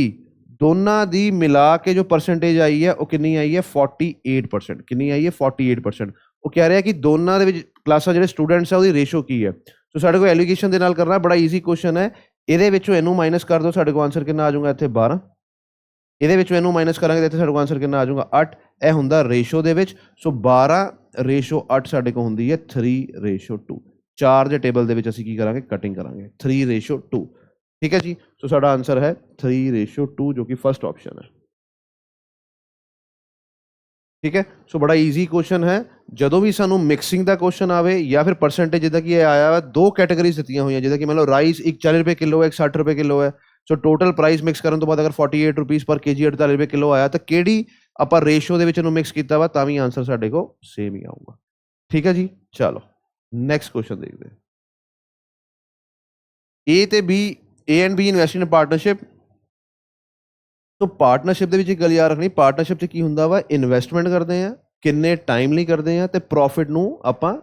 ਦੋਨਾਂ ਦੀ ਮਿਲਾ ਕੇ ਜੋ ਪਰਸੈਂਟੇਜ ਆਈ ਹੈ ਉਹ ਕਿੰਨੀ ਆਈ ਹੈ 48%। ਕਿੰਨੀ ਆਈ ਹੈ 48%। ਉਹ ਕਹਿ ਰਿਹਾ ਕਿ ਦੋਨਾਂ ਦੇ ਵਿੱਚ ਕਲਾਸਾਂ ਜਿਹੜੇ ਸਟੂਡੈਂਟਸ ਆ ਉਹਦੀ ਰੇਸ਼ੋ ਕੀ ਹੈ। ਸੋ ਸਾਡੇ ਕੋਲ ਐਲੀਗੇਸ਼ਨ ਦੇ ਨਾਲ ਕਰਨਾ ਬੜਾ ਈਜ਼ੀ ਕੁਐਸਚਨ ਹੈ। ਇਹਦੇ ਵਿੱਚੋਂ ਇਹਨੂੰ ਮਾਈਨਸ ਕਰ ਦਿਓ, ਸਾਡੇ ਕੋਲ ਆਨਸਰ ਕਿੰਨਾ ਆ ਜਾਊਗਾ ਇੱਥੇ 12। ਇਹਦੇ ਵਿੱਚੋਂ ਇਹਨੂੰ ਮਾਈਨਸ ਕਰਾਂਗੇ ਤਾਂ ਇੱਥੇ ਸਾਡੇ ਕੋਲ ਆਨਸਰ ਕਿੰਨਾ ਆ ਜਾਊਗਾ 8। ਇਹ ਹੁੰਦਾ ਰੇਸ਼ੋ ਦੇ ਵਿੱਚ। ਸੋ 12:8 ਸਾਡੇ ਕੋਲ ਹੁੰਦੀ ਹੈ 3:2। 4 ਦੇ ਟੇਬਲ ਦੇ ਵਿੱਚ ਅਸੀਂ ਕੀ ਕਰਾਂਗੇ ਕਟਿੰਗ ਕਰਾਂਗੇ 3:2। ਠੀਕ ਹੈ ਜੀ, ਸੋ ਸਾਡਾ ਆਨਸਰ ਹੈ 3:2 ਜੋ ਕਿ ਫਸਟ ਆਪਸ਼ਨ ਹੈ। ਠੀਕ ਹੈ, ਸੋ ਬੜਾ ਈਜ਼ੀ ਕੁਐਸਚਨ ਹੈ। ਜਦੋਂ ਵੀ ਸਾਨੂੰ ਮਿਕਸਿੰਗ ਦਾ ਕੁਐਸਚਨ ਆਵੇ ਜਾਂ ਫਿਰ ਪਰਸੈਂਟੇਜ, ਜਿੱਦਾਂ ਕਿ ਇਹ ਆਇਆ ਵਾ 2 ਕੈਟੇਗਰੀਜ਼ ਦਿੱਤੀਆਂ ਹੋਈਆਂ, ਜਿੱਦਾਂ ਕਿ ਮੰਨ ਲਓ ਰਾਈਸ ਇੱਕ 40 ਰੁਪਏ ਕਿਲੋ ਹੈ, ਇੱਕ 60 ਰੁਪਏ ਕਿਲੋ ਹੈ। ਸੋ ਟੋਟਲ ਪ੍ਰਾਈਸ ਮਿਕਸ ਕਰਨ ਤੋਂ ਬਾਅਦ ਅਗਰ 48 ਰੁਪੀਜ਼ ਪਰ ਕੇਜੀ 48 ਰੁਪਏ ਕਿਲੋ ਆਇਆ ਤਾਂ ਕਿਹੜੀ ਆਪਾਂ ਰੇਸ਼ੋ ਦੇ ਵਿੱਚ ਇਹਨੂੰ ਮਿਕਸ ਕੀਤਾ ਵਾ ਤਾਂ ਵੀ ਆਨਸਰ ਸਾਡੇ ਕੋਲ ਸੇਮ ਹੀ ਆਊਗਾ। ਠੀਕ ਹੈ ਜੀ, ਚਲੋ ਨੈਕਸਟ ਕੁਐਸਚਨ ਦੇਖਦੇ ਹਾਂ। ਏ ਤੇ B, A and B invest in partnership. So partnership ਦੇ ਵਿੱਚ ਇੱਕ ਗੱਲ ਯਾਦ ਰੱਖਣੀ, ਪਾਰਟਨਰਸ਼ਿਪ 'ਚ ਕੀ ਹੁੰਦਾ ਵਾ ਇਨਵੈਸਟਮੈਂਟ ਕਰਦੇ ਆ, ਕਿੰਨੇ ਟਾਈਮ ਲਈ ਕਰਦੇ ਆ, ਤੇ ਪ੍ਰੋਫਿਟ ਨੂੰ ਆਪਾਂ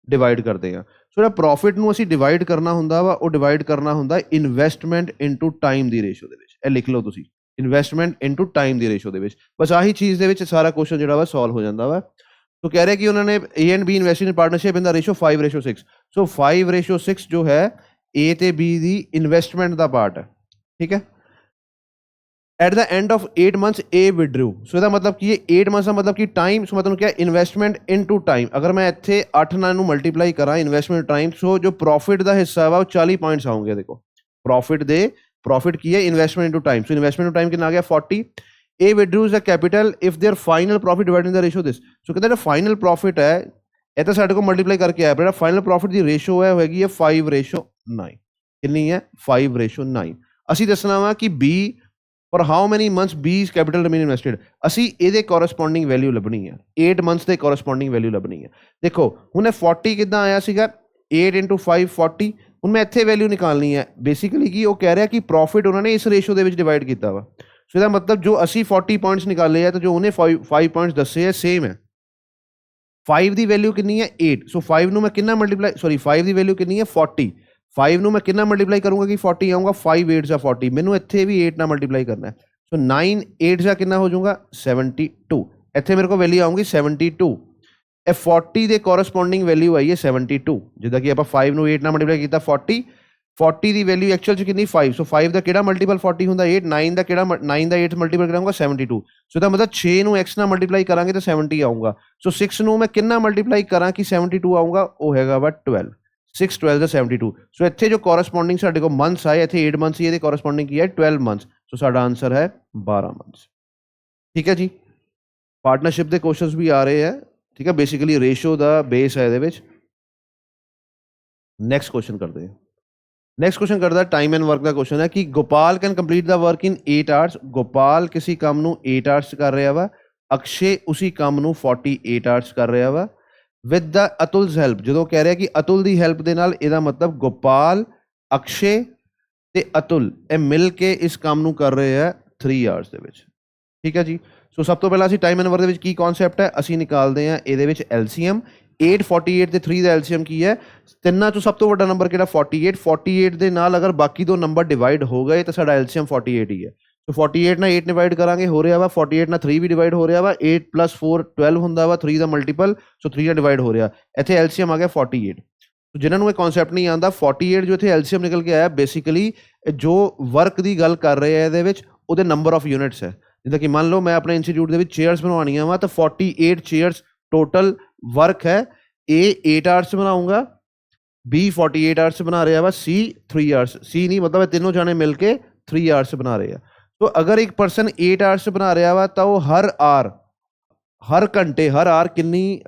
ਡਿਵਾਈਡ ਕਰਦੇ ਆ। ਸੋ ਜਿਹੜਾ ਪ੍ਰੋਫਿਟ ਨੂੰ ਅਸੀਂ ਡਿਵਾਈਡ ਕਰਨਾ ਹੁੰਦਾ ਵਾ ਉਹ ਡਿਵਾਈਡ ਕਰਨਾ ਹੁੰਦਾ ਇਨਵੈਸਟਮੈਂਟ ਇਨਟੂ ਟਾਈਮ ਦੀ ਰੇਸ਼ੋ ਦੇ ਵਿੱਚ। ਇਹ ਲਿਖ ਲਓ ਤੁਸੀਂ, ਇਨਵੈਸਟਮੈਂਟ ਇਨਟੂ ਟਾਈਮ ਦੀ ਰੇਸ਼ੋ ਦੇ ਵਿੱਚ। ਬਸ ਆਹੀ ਚੀਜ਼ ਦੇ ਵਿੱਚ ਸਾਰਾ ਕੁਐਸਚਨ ਜਿਹੜਾ ਵਾ ਸੋਲਵ ਹੋ ਜਾਂਦਾ ਵਾ। ਸੋ ਕਹਿ ਰਿਹਾ ਕਿ ਉਹਨਾਂ ਨੇ A and B invest in partnership in the ratio 5:6। ਸੋ 5:6 ਜੋ ਹੈ A ਤੇ B ਦੀ ਇਨਵੈਸਟਮੈਂਟ ਦਾ ਪਾਰਟ ਹੈ, ਠੀਕ ਹੈ। At the end of 8 months A withdrew, ਸੋ ਇਹਦਾ ਮਤਲਬ ਕੀ ਹੈ 8 months ਦਾ ਮਤਲਬ ਕਿ ਟਾਈਮ, ਸੋ ਮੈਂ ਤੁਹਾਨੂੰ ਕਿਹਾ ਇਨਵੈਸਟਮੈਂਟ ਇਨਟੂ ਟਾਈਮ, ਅਗਰ ਮੈਂ ਇੱਥੇ 8 ਨਾਲ ਨੂੰ ਮਲਟੀਪਲਾਈ ਕਰਾਂ ਇਨਵੈਸਟਮੈਂਟ ਟਾਈਮ, ਸੋ ਜੋ ਪ੍ਰੋਫਿਟ ਦਾ ਹਿੱਸਾ ਵਾ ਉਹ 40 ਪੁਆਇੰਟਸ ਆਉਂਗੇ। ਦੇਖੋ ਪ੍ਰੋਫਿਟ ਕੀ ਹੈ ਇਨਵੈਸਟਮੈਂਟ ਇਨਟੂ ਟਾਈਮ, ਸੋ ਇਨਵੈਸਟਮੈਂਟ ਟਾਈਮ ਕਿੰਨਾ ਆ ਗਿਆ 40। A withdraws the capital if their final profit divided in the ratio this, ਸੋ ਕਹਿੰਦਾ ਜਿਹੜਾ ਫਾਈਨਲ ਪ੍ਰੋਫਿਟ ਹੈ ਇਹ ਤਾਂ ਸਾਡੇ ਕੋਲ ਮਲਟੀਪਲਾਈ ਕਰਕੇ ਆਇਆ, ਪਰ ਜਿਹੜਾ ਫਾਈਨਲ ਪ੍ਰੋਫਿਟ ਦੀ ਰੇਸ਼ੋ ਹੈ ਹੈਗੀ ਹੈ 5:9। ਕਿੰਨੀ ਹੈ 5:9। ਅਸੀਂ ਦੱਸਣਾ ਵਾ ਕਿ B for how many months B's capital remain invested, ਅਸੀਂ ਇਹਦੇ ਕੋਰਸਪੋਂਡਿੰਗ ਵੈਲਿਊ ਲੱਭਣੀ ਹੈ, 8 months ਦੇ ਕੋਰਸਪੋਂਡਿੰਗ ਵੈਲਿਊ ਲੱਭਣੀ ਹੈ। ਦੇਖੋ ਹੁਣ ਇਹ 40 ਕਿੱਦਾਂ ਆਇਆ ਸੀਗਾ 8 × 5 40, ਹੁਣ ਮੈਂ ਇੱਥੇ ਵੈਲਿਊ ਨਿਕਾਲਣੀ ਹੈ। ਬੇਸਿਕਲੀ ਕੀ ਉਹ ਕਹਿ ਰਿਹਾ ਕਿ ਪ੍ਰੋਫਿਟ ਉਹਨਾਂ ਨੇ ਇਸ ਰੇਸ਼ੋ ਦੇ ਵਿੱਚ ਡਿਵਾਈਡ ਕੀਤਾ ਵਾ, ਸੋ ਇਹਦਾ ਮਤਲਬ ਜੋ ਅਸੀਂ 40 ਪੁਆਇੰਟਸ ਨਿਕਾਲੇ ਆ ਤਾਂ ਜੋ ਉਹਨੇ 5 ਪੁਆਇੰਟਸ ਦੱਸੇ ਆ ਸੇਮ ਹੈ। 5 ਦੀ ਵੈਲਿਊ ਕਿੰਨੀ ਹੈ 8, ਸੋ 5 ਨੂੰ ਮੈਂ ਕਿੰਨਾ ਮਲਟੀਪਲਾਈ 5 ਦੀ ਵੈਲਿਊ ਕਿੰਨੀ ਹੈ 40, 5 ਨੂੰ ਮੈਂ ਕਿੰਨਾ ਮਲਟੀਪਲਾਈ ਕਰੂੰਗਾ ਕਿ 40 ਆਊਂਗਾ, 5 8 ਜਾਂ 40, ਮੈਨੂੰ ਇੱਥੇ ਵੀ 8 ਨਾਲ ਮਲਟੀਪਲਾਈ ਕਰਨਾ ਹੈ, ਸੋ 9 8 ਜਾਂ ਕਿੰਨਾ ਹੋ ਜਾਊਗਾ 72, ਇੱਥੇ ਮੇਰੇ ਕੋਲ ਵੈਲਿਊ ਆਊਂਗੀ 72। ਇਹ 40 ਦੇ ਕੋਰਸਪੋਂਡਿੰਗ ਵੈਲਿਊ ਆਈ ਹੈ 72, ਜਿੱਦਾਂ ਕਿ ਆਪਾਂ 5 ਨੂੰ 8 ਨਾਲ ਮਲਟੀਪਲਾਈ ਕੀਤਾ 40 ਦੀ ਵੈਲਿਊ ਐਕਚੁਅਲ 'ਚ ਕਿੰਨੀ 5, ਸੋ 5 ਦਾ ਕਿਹੜਾ ਮਲਟੀਪਲ 40 ਹੁੰਦਾ 8, 9 ਦਾ ਕਿਹੜਾ 9 ਦਾ 8 ਮਲਟੀਪਲ ਕਰਾਂਗਾ 72, ਸੋ ਇਹਦਾ ਮਤਲਬ 6 ਨੂੰ x ਨਾਲ ਮਲਟੀਪਲਾਈ ਕਰਾਂਗੇ ਤਾਂ 70 ਆਊਗਾ, ਸੋ 6 ਨੂੰ ਮੈਂ ਕਿੰਨਾ ਮਲਟੀਪਲਾਈ ਕਰਾਂ ਕਿ 72 ਆਊਗਾ, ਉਹ ਹੈਗਾ ਵਾ 12, 6 12 ਦਾ 72, ਸੋ ਇੱਥੇ ਜੋ ਕੋਰਸਪੋਂਡਿੰਗ ਸਾਡੇ ਕੋਲ ਮੰਥਸ ਆਏ ਇੱਥੇ 8 months ਹੀ, ਇਹਦੇ ਕੋਰਸਪੋਂਡਿੰਗ ਕੀ ਹੈ 12 months, ਸੋ ਸਾਡਾ ਆਂਸਰ ਹੈ 12 months। ਠੀਕ ਹੈ ਜੀ, ਪਾਰਟਨਰਸ਼ਿਪ ਦੇ ਕੁਐਸਚਨਸ ਵੀ ਆ ਰਹੇ ਹੈ, ਠੀਕ ਹੈ, ਬੇਸਿਕਲੀ ਰੇਸ਼ੋ ਦਾ ਬੇਸ ਹੈ ਇਹਦੇ ਵਿੱਚ। ਨੈਕਸਟ ਕੁਐਸਚਨ ਕਰਦੇ ਹਾਂ। ਨੈਕਸਟ ਕੁਐਸਚਨ ਕਰਦਾ time and work the question ਹੈ ਕਿ Gopal can complete the work in 8 hours, Gopal ਕਿਸੇ ਕੰਮ ਨੂੰ 8 hours ਕਰ ਰਿਹਾ ਵਾ, ਅਕਸ਼ੇ ਉसी ਕੰਮ ਨੂੰ 48 hours ਕਰ ਰਿਹਾ ਵਾ ਵਿਦ ਦਾ ਅਤੁਲਸ ਹੈਲਪ। ਜਦੋਂ ਕਹਿ ਰਿਹਾ ਕਿ ਅਤੁਲ ਦੀ ਹੈਲਪ ਦੇ ਨਾਲ, ਇਹਦਾ ਮਤਲਬ ਗੋਪਾਲ, ਅਕਸ਼ੇ ਤੇ ਅਤੁਲ ਇਹ ਮਿਲ ਕੇ ਇਸ ਕੰਮ ਨੂੰ ਕਰ ਰਹੇ ਆ 3 hours ਦੇ ਵਿੱਚ। ਠੀਕ ਹੈ ਜੀ, ਸੋ ਸਭ ਤੋਂ ਪਹਿਲਾਂ ਅਸੀਂ ਟਾਈਮ ਐਂਡ ਵਰਕ ਦੇ ਵਿੱਚ ਕੀ ਕਨਸੈਪਟ ਹੈ ਅਸੀਂ ਨਿਕਾਲਦੇ ਹਾਂ ਇਹਦੇ ਵਿੱਚ LCM। 8 48 ਤੇ 3 ਦਾ LCM ਕੀ ਹੈ, ਤਿੰਨਾਂ ਚੋਂ ਸਭ ਤੋਂ ਵੱਡਾ ਨੰਬਰ ਕਿਹੜਾ 48, 48 ਦੇ ਨਾਲ ਅਗਰ ਬਾਕੀ ਦੋ ਨੰਬਰ ਡਿਵਾਈਡ ਹੋ ਗਏ ਤਾਂ ਸਾਡਾ LCM 48 ਹੀ ਹੈ। ਸੋ 48 ਨਾਲ 8 ਡਿਵਾਈਡ ਕਰਾਂਗੇ ਹੋ ਰਿਹਾ ਵਾ 48 ਨਾਲ 3 ਵੀ ਡਿਵਾਈਡ ਹੋ ਰਿਹਾ ਵਾ, 8 + 4 12 ਹੁੰਦਾ ਵਾ, 3 ਦਾ ਮਲਟੀਪਲ, ਸੋ 3 ਨਾਲ ਡਿਵਾਈਡ ਹੋ ਰਿਹਾ, ਇੱਥੇ LCM ਆ ਗਿਆ 48। ਸੋ ਜਿਨ੍ਹਾਂ ਨੂੰ ਇਹ ਕਨਸੈਪਟ ਨਹੀਂ ਆਉਂਦਾ 48 ਜੋ ਇੱਥੇ LCM ਨਿਕਲ ਕੇ ਆਇਆ, ਬੇਸਿਕਲੀ ਜੋ ਵਰਕ ਦੀ ਗੱਲ ਕਰ ਰਹੇ ਆ ਇਹਦੇ ਵਿੱਚ ਉਹਦੇ ਨੰਬਰ ਆਫ ਯੂਨਿਟਸ ਹੈ। ਜਿੱਦਾਂ ਕਿ ਮੰਨ ਲਓ ਮੈਂ ਆਪਣੇ ਇੰਸਟੀਚਿਊਟ ਦੇ ਵਿੱਚ ਚੇਅਰਸ ਬਣਵਾਉਣੀਆਂ ਵਾ ਤਾਂ 48 ਚੇਅਰਸ ਟੋਟਲ ਵਰਕ ਹੈ। A 8 hours ਬਣਾਊਂਗਾ, B 48 hours ਬਣਾ ਰਿਹਾ ਵਾ, C 3 hours, C ਨਹੀਂ ਮਤਲਬ ਇਹ ਤਿੰਨੋਂ ਜਾਣੇ ਮਿਲ ਕੇ 3 hours ਬਣਾ ਰਹੇ ਆ। ਸੋ ਅਗਰ ਇੱਕ ਪਰਸਨ 8 hours ਬਣਾ ਰਿਹਾ ਵਾ ਤਾਂ ਉਹ ਹਰ ਘੰਟੇ ਹਰ ਆਰ ਕਿੰਨੀ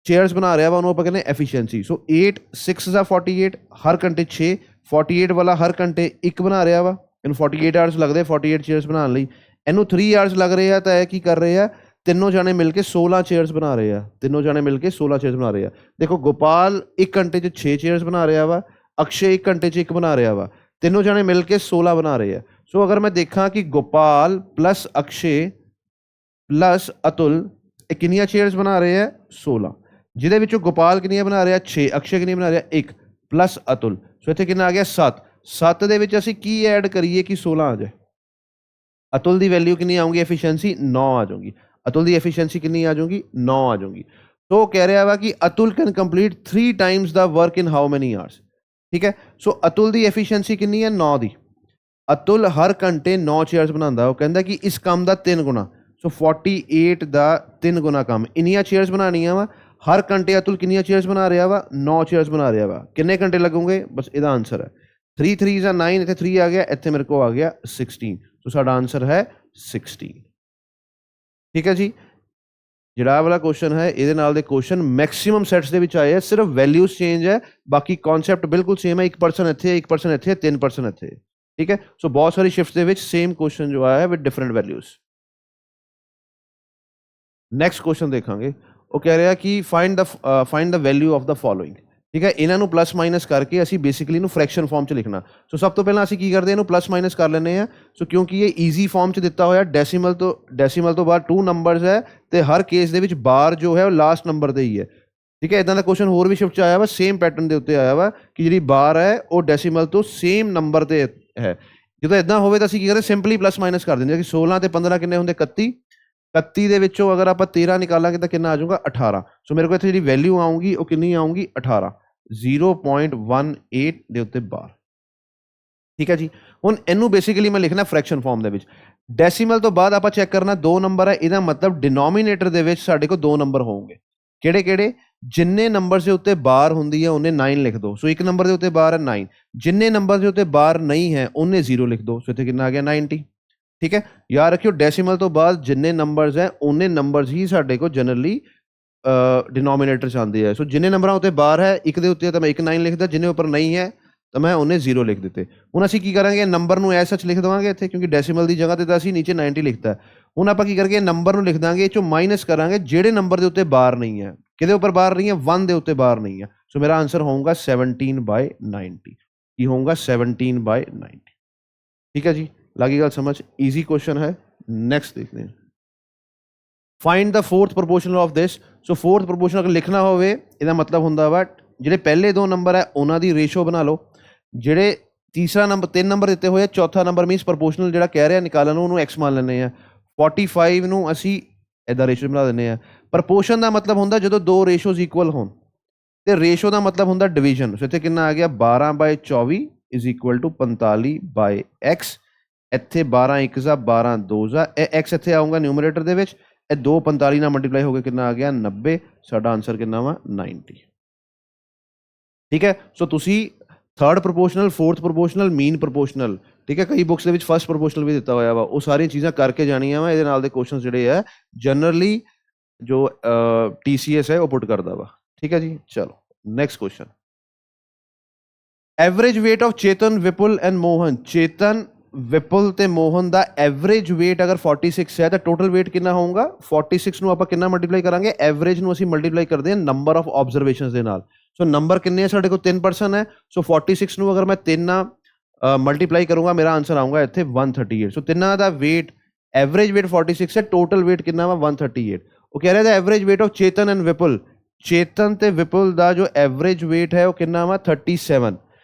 ਚੇਅਰਸ ਬਣਾ ਰਿਹਾ ਵਾ, ਉਹਨੂੰ ਆਪਾਂ ਕਹਿੰਦੇ ਐਫੀਸ਼ੀਐਂਸੀ। ਸੋ 8 6 ਦਾ 48, ਹਰ ਘੰਟੇ 6, 48 ਵਾਲਾ ਹਰ ਘੰਟੇ 1 ਬਣਾ ਰਿਹਾ ਵਾ, ਇਹਨੂੰ 48 hours ਲੱਗਦੇ 48 ਚੇਅਰਸ ਬਣਾਉਣ ਲਈ, ਇਹਨੂੰ 3 hours ਲੱਗ ਰਹੇ ਆ ਤਾਂ ਇਹ ਕੀ ਕਰ ਰਹੇ ਆ, ਤਿੰਨੋਂ ਜਾਣੇ ਮਿਲ ਕੇ 16 ਚੇਅਰਸ ਬਣਾ ਰਹੇ ਆ, ਤਿੰਨੋਂ ਜਾਣੇ ਮਿਲ ਕੇ 16 ਚੇਅਰਸ ਬਣਾ ਰਹੇ ਆ। ਦੇਖੋ ਗੋਪਾਲ 1 ਘੰਟੇ 'ਚ 6 ਚੇਅਰਸ ਬਣਾ ਰਿਹਾ ਵਾ, ਅਕਸ਼ੇ 1 ਘੰਟੇ 'ਚ 1 ਬਣਾ ਰਿਹਾ ਵਾ, ਤਿੰਨੋਂ ਜਾਣੇ ਮਿਲ ਕੇ 16 ਬਣਾ ਰਹੇ ਆ। ਸੋ ਅਗਰ ਮੈਂ ਦੇਖਾਂ ਕਿ ਗੋਪਾਲ ਪਲੱਸ ਅਕਸ਼ੇ ਪਲੱਸ ਅਤੁਲ ਇਹ ਕਿੰਨੀਆਂ ਚੇਅਰਸ ਬਣਾ ਰਹੇ ਆ 16, ਜਿਹਦੇ ਵਿੱਚੋਂ ਗੋਪਾਲ ਕਿੰਨੀਆਂ ਬਣਾ ਰਿਹਾ 6, ਅਕਸ਼ੇ ਕਿੰਨੀਆਂ ਬਣਾ ਰਿਹਾ 1 ਪਲੱਸ ਅਤੁਲ, ਸੋ ਇੱਥੇ ਕਿੰਨਾ ਆ ਗਿਆ 7। 7 ਦੇ ਵਿੱਚ ਅਸੀਂ ਕੀ ਐਡ ਕਰੀਏ ਕਿ 16 ਆ ਜਾਏ। ਅਤੁਲ ਦੀ ਵੈਲਿਊ ਕਿੰਨੀ ਆਊਗੀ ਐਫੀਸ਼ੀਐਂਸੀ 9 ਆ ਜਾਊਗੀ, ਅਤੁਲ ਦੀ ਐਫੀਸ਼ੀਐਂਸੀ ਕਿੰਨੀ ਆ ਜਾਊਗੀ 9 ਆ ਜਾਊਗੀ। ਸੋ ਕਹਿ ਰਿਹਾ ਵਾ ਕਿ Atul can complete 3 times the work in how many hours. ਠੀਕ ਹੈ, ਸੋ ਅਤੁਲ ਦੀ ਐਫੀਸ਼ੀਐਂਸੀ ਕਿੰਨੀ ਹੈ 9 ਦੀ, ਅਤੁਲ ਹਰ ਘੰਟੇ 9 ਚੇਅਰਸ ਬਣਾਉਂਦਾ, ਉਹ ਕਹਿੰਦਾ ਕਿ ਇਸ ਕੰਮ ਦਾ 3 ਗੁਣਾ, ਸੋ 48 ਦਾ 3 ਗੁਣਾ ਕੰਮ, ਇੰਨੀਆਂ ਚੇਅਰਸ ਬਣਾਉਣੀਆਂ ਵਾ, ਹਰ ਘੰਟੇ ਅਤੁਲ ਕਿੰਨੀਆਂ ਚੇਅਰਸ ਬਣਾ ਰਿਹਾ ਵਾ 9 ਚੇਅਰਸ ਬਣਾ ਰਿਹਾ ਵਾ, ਕਿੰਨੇ ਘੰਟੇ ਲੱਗੂਗੇ, ਬਸ ਇਹਦਾ ਆਂਸਰ ਹੈ 3 3 ਜਾਂ 9, ਇੱਥੇ 3 ਆ ਗਿਆ, ਇੱਥੇ ਮੇਰੇ ਕੋਲ ਆ ਗਿਆ 16, ਸੋ ਸਾਡਾ ਆਂਸਰ ਹੈ 16। ਠੀਕ ਹੈ ਜੀ, ਜਿਹੜਾ ਵਾਲਾ ਕੁਐਸਚਨ ਹੈ ਇਹਦੇ ਨਾਲ ਦੇ ਕੁਐਸਚਨ ਮੈਕਸਿਮਮ ਸੈਟਸ ਦੇ ਵਿੱਚ ਆਏ ਆ, ਸਿਰਫ ਵੈਲਿਊਜ਼ ਚੇਂਜ ਹੈ, ਬਾਕੀ ਕਨਸੈਪਟ ਬਿਲਕੁਲ ਸੇਮ ਹੈ। 1% ਇੱਥੇ 1% ਇੱਥੇ 3% ਇੱਥੇ। ਠੀਕ ਹੈ, ਸੋ ਬਹੁਤ ਸਾਰੀ ਸ਼ਿਫਟਸ ਦੇ ਵਿੱਚ ਸੇਮ ਕੁਐਸਚਨ ਜੋ ਆਇਆ ਹੈ with different values. Next question ਦੇਖਾਂਗੇ, ਉਹ ਕਹਿ ਰਿਹਾ ਕਿ find the value of the following. ਠੀਕ ਹੈ, ਇਹਨਾਂ ਨੂੰ ਪਲੱਸ ਮਾਈਨਸ ਕਰਕੇ ਅਸੀਂ ਬੇਸਿਕਲੀ ਇਹਨੂੰ ਫ੍ਰੈਕਸ਼ਨ ਫਾਰਮ 'ਚ ਲਿਖਣਾ। ਸੋ ਸਭ ਤੋਂ ਪਹਿਲਾਂ ਅਸੀਂ ਕੀ ਕਰਦੇ, ਇਹਨੂੰ ਪਲੱਸ ਮਾਈਨਸ ਕਰ ਲੈਂਦੇ ਹਾਂ। ਸੋ ਕਿਉਂਕਿ ਇਹ ਈਜ਼ੀ ਫਾਰਮ 'ਚ ਦਿੱਤਾ ਹੋਇਆ, ਡੈਸੀਮਲ ਤੋਂ ਬਾਅਦ 2 ਨੰਬਰਸ ਹੈ ਅਤੇ ਹਰ ਕੇਸ ਦੇ ਵਿੱਚ ਬਾਰ ਜੋ ਹੈ ਉਹ ਲਾਸਟ ਨੰਬਰ 'ਤੇ ਹੀ ਹੈ। ਠੀਕ ਹੈ, ਇੱਦਾਂ ਦਾ ਕੁਐਸਚਨ ਹੋਰ ਵੀ ਸ਼ਿਫਟ 'ਚ ਆਇਆ ਵਾ, ਸੇਮ ਪੈਟਰਨ ਦੇ ਉੱਤੇ ਆਇਆ ਵਾ ਕਿ ਜਿਹੜੀ ਬਾਰ ਹੈ ਉਹ ਡੈਸੀਮਲ ਤੋਂ ਸੇਮ ਨੰਬਰ 'ਤੇ ਹੈ। ਜਦੋਂ ਇੱਦਾਂ ਹੋਵੇ ਤਾਂ ਅਸੀਂ ਕੀ ਕਰਦੇ, ਸਿੰਪਲੀ ਪਲੱਸ ਮਾਈਨਸ ਕਰ ਦਿੰਦੇ ਕਿ 16 ਅਤੇ 15 ਕਿੰਨੇ ਹੁੰਦੇ 31, 31 ਦੇ ਵਿੱਚੋਂ ਅਗਰ ਆਪਾਂ 13 ਨਿਕਾਲਾਂਗੇ ਤਾਂ ਕਿੰਨਾ ਆ ਜਾਊਗਾ 18। ਸੋ ਮੇਰੇ ਕੋਲ ਇੱਥੇ ਜਿਹੜੀ ਵੈਲਿਊ ਆਊਗੀ ਉਹ ਕਿੰਨੀ ਆਊਗੀ 18। 0.18 ਦੇ ਉੱਤੇ ਬਾਰ। ਠੀਕ ਹੈ ਜੀ। ਹੁਣ ਇਹਨੂੰ ਬੇਸਿਕਲੀ ਮੈਂ ਲਿਖਣਾ ਫ੍ਰੈਕਸ਼ਨ ਫਾਰਮ ਦੇ ਵਿੱਚ। ਡੈਸੀਮਲ ਤੋਂ ਬਾਅਦ ਆਪਾਂ ਚੈੱਕ ਕਰਨਾ 2 ਨੰਬਰ ਹੈ, ਇਹਦਾ ਮਤਲਬ ਡਿਨੋਮੀਨੇਟਰ ਦੇ ਵਿੱਚ ਸਾਡੇ ਕੋਲ 2 ਨੰਬਰ ਹੋਣਗੇ। ਕਿਹੜੇ ਕਿਹੜੇ? ਜਿੰਨੇ ਨੰਬਰ ਦੇ ਉੱਤੇ ਬਾਰ ਹੁੰਦੀ ਹੈ ਉਹਨੇ 9 ਲਿਖ ਦਿਓ। ਸੋ ਇੱਕ ਨੰਬਰ ਦੇ ਉੱਤੇ ਬਾਰ ਹੈ 9, ਜਿੰਨੇ ਨੰਬਰ ਦੇ ਉੱਤੇ ਬਾਰ ਨਹੀਂ ਹੈ ਉਹਨੇ 0 ਲਿਖ ਦਿਓ। ਸੋ ਇੱਥੇ ਕਿੰਨਾ ਆ ਗਿਆ 90। ਠੀਕ ਹੈ, ਯਾਦ ਰੱਖਿਓ ਡੈਸੀਮਲ ਤੋਂ ਬਾਅਦ ਜਿੰਨੇ ਨੰਬਰਸ ਹੈ ਉਹਨੇ ਨੰਬਰਸ ਹੀ ਸਾਡੇ ਕੋਲ ਜਨਰਲੀ ਡਿਨੋਮੀਨੇਟਰ 'ਚ ਆਉਂਦੇ ਆ। ਸੋ ਜਿੰਨੇ ਨੰਬਰਾਂ ਉੱਤੇ ਬਾਰ ਹੈ ਇੱਕ ਦੇ ਉੱਤੇ ਤਾਂ ਮੈਂ 9 ਲਿਖਦਾ, ਜਿੰਨੇ ਉੱਪਰ ਨਹੀਂ ਹੈ ਤਾਂ ਮੈਂ ਉਹਨੇ 0 ਲਿਖ ਦਿੱਤੇ। ਹੁਣ ਅਸੀਂ ਕੀ ਕਰਾਂਗੇ, ਨੰਬਰ ਨੂੰ ਐਸ ਸੱਚ ਲਿਖ ਦੇਵਾਂਗੇ ਇੱਥੇ, ਕਿਉਂਕਿ ਡੈਸੀਮਲ ਦੀ ਜਗ੍ਹਾ 'ਤੇ ਤਾਂ ਅਸੀਂ ਨੀਚੇ 90 ਲਿਖਤਾ। ਹੁਣ ਆਪਾਂ ਕੀ ਕਰਾਂਗੇ, ਨੰਬਰ ਨੂੰ ਲਿਖ ਦਾਂਗੇ, ਇਹ 'ਚੋਂ ਮਾਈਨਸ ਕਰਾਂਗੇ ਜਿਹੜੇ ਨੰਬਰ ਦੇ ਉੱਤੇ ਬਾਰ ਨਹੀਂ ਹੈ। ਕਿਹਦੇ ਉੱਪਰ ਬਾਰ ਨਹੀਂ ਹੈ? 1 ਦੇ ਉੱਤੇ ਬਾਰ ਨਹੀਂ ਹੈ। ਸੋ ਮੇਰਾ ਆਂਸਰ ਹੋਊਗਾ 17/90। ਕੀ ਹੋਊਗਾ? 17/90। ਠੀਕ ਹੈ ਜੀ, ਲੱਗੀ ਗੱਲ ਸਮਝ? ਈਜ਼ੀ ਕੁਐਸਚਨ ਹੈ। ਨੈਕਸਟ ਦੇਖਦੇ ਹਾਂ। Find the fourth proportional of this. So fourth proportional अगर लिखना होवे ਇਹਦਾ ਮਤਲਬ ਹੁੰਦਾ ਵਾ ਜਿਹੜੇ ਪਹਿਲੇ 2 ਨੰਬਰ ਹੈ ਉਹਨਾਂ ਦੀ ਰੇਸ਼ੋ ਬਣਾ ਲਓ। ਜਿਹੜੇ ਤੀਸਰਾ ਨੰਬਰ 3 ਨੰਬਰ ਦਿੱਤੇ ਹੋਏ ਆ, ਚੌਥਾ ਨੰਬਰ ਮੀਨਸ ਪ੍ਰੋਪੋਰਸ਼ਨਲ ਜਿਹੜਾ ਕਹਿ ਰਿਹਾ ਨਿਕਾਲਣ ਨੂੰ, ਉਹਨੂੰ x ਮੰਨ ਲੈਂਦੇ ਆ। 45 ਨੂੰ ਅਸੀਂ ਇੱਦਾਂ ਰੇਸ਼ੋ ਬਣਾ ਦਿੰਦੇ ਆ। ਪ੍ਰਪੋਰਸ਼ਨ ਦਾ ਮਤਲਬ ਹੁੰਦਾ ਜਦੋਂ 2 ਰੇਸ਼ੋਜ਼ ਇਕੁਅਲ ਹੋਣ, ਤੇ ਰੇਸ਼ੋ ਦਾ ਮਤਲਬ ਹੁੰਦਾ ਡਿਵੀਜ਼ਨ। ਸੋ ਇੱਥੇ ਕਿੰਨਾ ਆ ਗਿਆ 12/24 ਇਜ਼ ਇਕੁਅਲ ਟੂ 45/x। ਇੱਥੇ 12 1 ਜਾ 12 2 ਜਾ, ਇਹ x ਇੱਥੇ ਆਊਗਾ ਨਿਊਮਰੇਟਰ ਦੇ ਵਿੱਚ। ਇਹ 2 45 ਨਾਲ ਮਲਟੀਪਲਾਈ ਹੋ ਕੇ ਕਿੰਨਾ ਆ ਗਿਆ 90। ਸਾਡਾ ਆਂਸਰ ਕਿੰਨਾ ਵਾ 90। ਠੀਕ ਹੈ, ਸੋ ਤੁਸੀਂ ਥਰਡ ਪ੍ਰੋਪੋਰਸ਼ਨਲ, ਫੋਰਥ ਪ੍ਰੋਪੋਰਸ਼ਨਲ, ਮੀਨ ਪ੍ਰੋਪੋਰਸ਼ਨਲ, ਠੀਕ ਹੈ, ਕਈ ਬੁੱਕਸ ਦੇ ਵਿੱਚ ਫਸਟ ਪ੍ਰੋਪੋਰਸ਼ਨਲ ਵੀ ਦਿੱਤਾ ਹੋਇਆ ਵਾ। ਉਹ ਸਾਰੀਆਂ ਚੀਜ਼ਾਂ ਕਰਕੇ ਜਾਣੀਆਂ ਵਾ। ਇਹਦੇ ਨਾਲ ਦੇ ਕੁਐਸਚਨ ਜਿਹੜੇ ਆ ਜਨਰਲੀ ਜੋ TCS ਹੈ ਉਹ ਪੁੱਟ ਕਰਦਾ ਵਾ। ਠੀਕ ਹੈ ਜੀ, ਚਲੋ next question. Average weight of Chetan, Vipul and Mohan. Chetan, Vipul ਤੇ ਮੋਹਨ ਦਾ ਐਵਰੇਜ ਵੇਟ ਅਗਰ 46 ਹੈ ਤਾਂ ਟੋਟਲ ਵੇਟ ਕਿੰਨਾ ਹੋਊਗਾ? 46 ਨੂੰ ਆਪਾਂ ਕਿੰਨਾ ਮਲਟੀਪਲਾਈ ਕਰਾਂਗੇ? ਐਵਰੇਜ ਨੂੰ ਅਸੀਂ ਮਲਟੀਪਲਾਈ ਕਰਦੇ ਹਾਂ ਨੰਬਰ ਆਫ ਆਬਜ਼ਰਵੇਸ਼ਨਸ ਦੇ ਨਾਲ। ਸੋ ਨੰਬਰ ਕਿੰਨੇ ਆ ਸਾਡੇ ਕੋਲ? 3 ਪਰਸਨ ਹੈ। ਸੋ 46 ਨੂੰ ਅਗਰ ਮੈਂ 3 ਨਾਲ ਮਲਟੀਪਲਾਈ ਕਰੂੰਗਾ ਮੇਰਾ ਆਂਸਰ ਆਊਗਾ ਇੱਥੇ 138। ਸੋ ਤਿੰਨਾਂ ਦਾ ਵੇਟ, ਐਵਰੇਜ ਵੇਟ 46 ਹੈ, ਟੋਟਲ ਵੇਟ ਕਿੰਨਾ ਵਾ 138। ਉਹ ਕਹਿ ਰਿਹਾ the average weight of Chetan and Vipul. Chetan ਤੇ ਵਿਪੁਲ ਦਾ ਜੋ ਐਵਰੇਜ ਵੇਟ ਹੈ ਉਹ ਕਿੰਨਾ ਵਾ 37।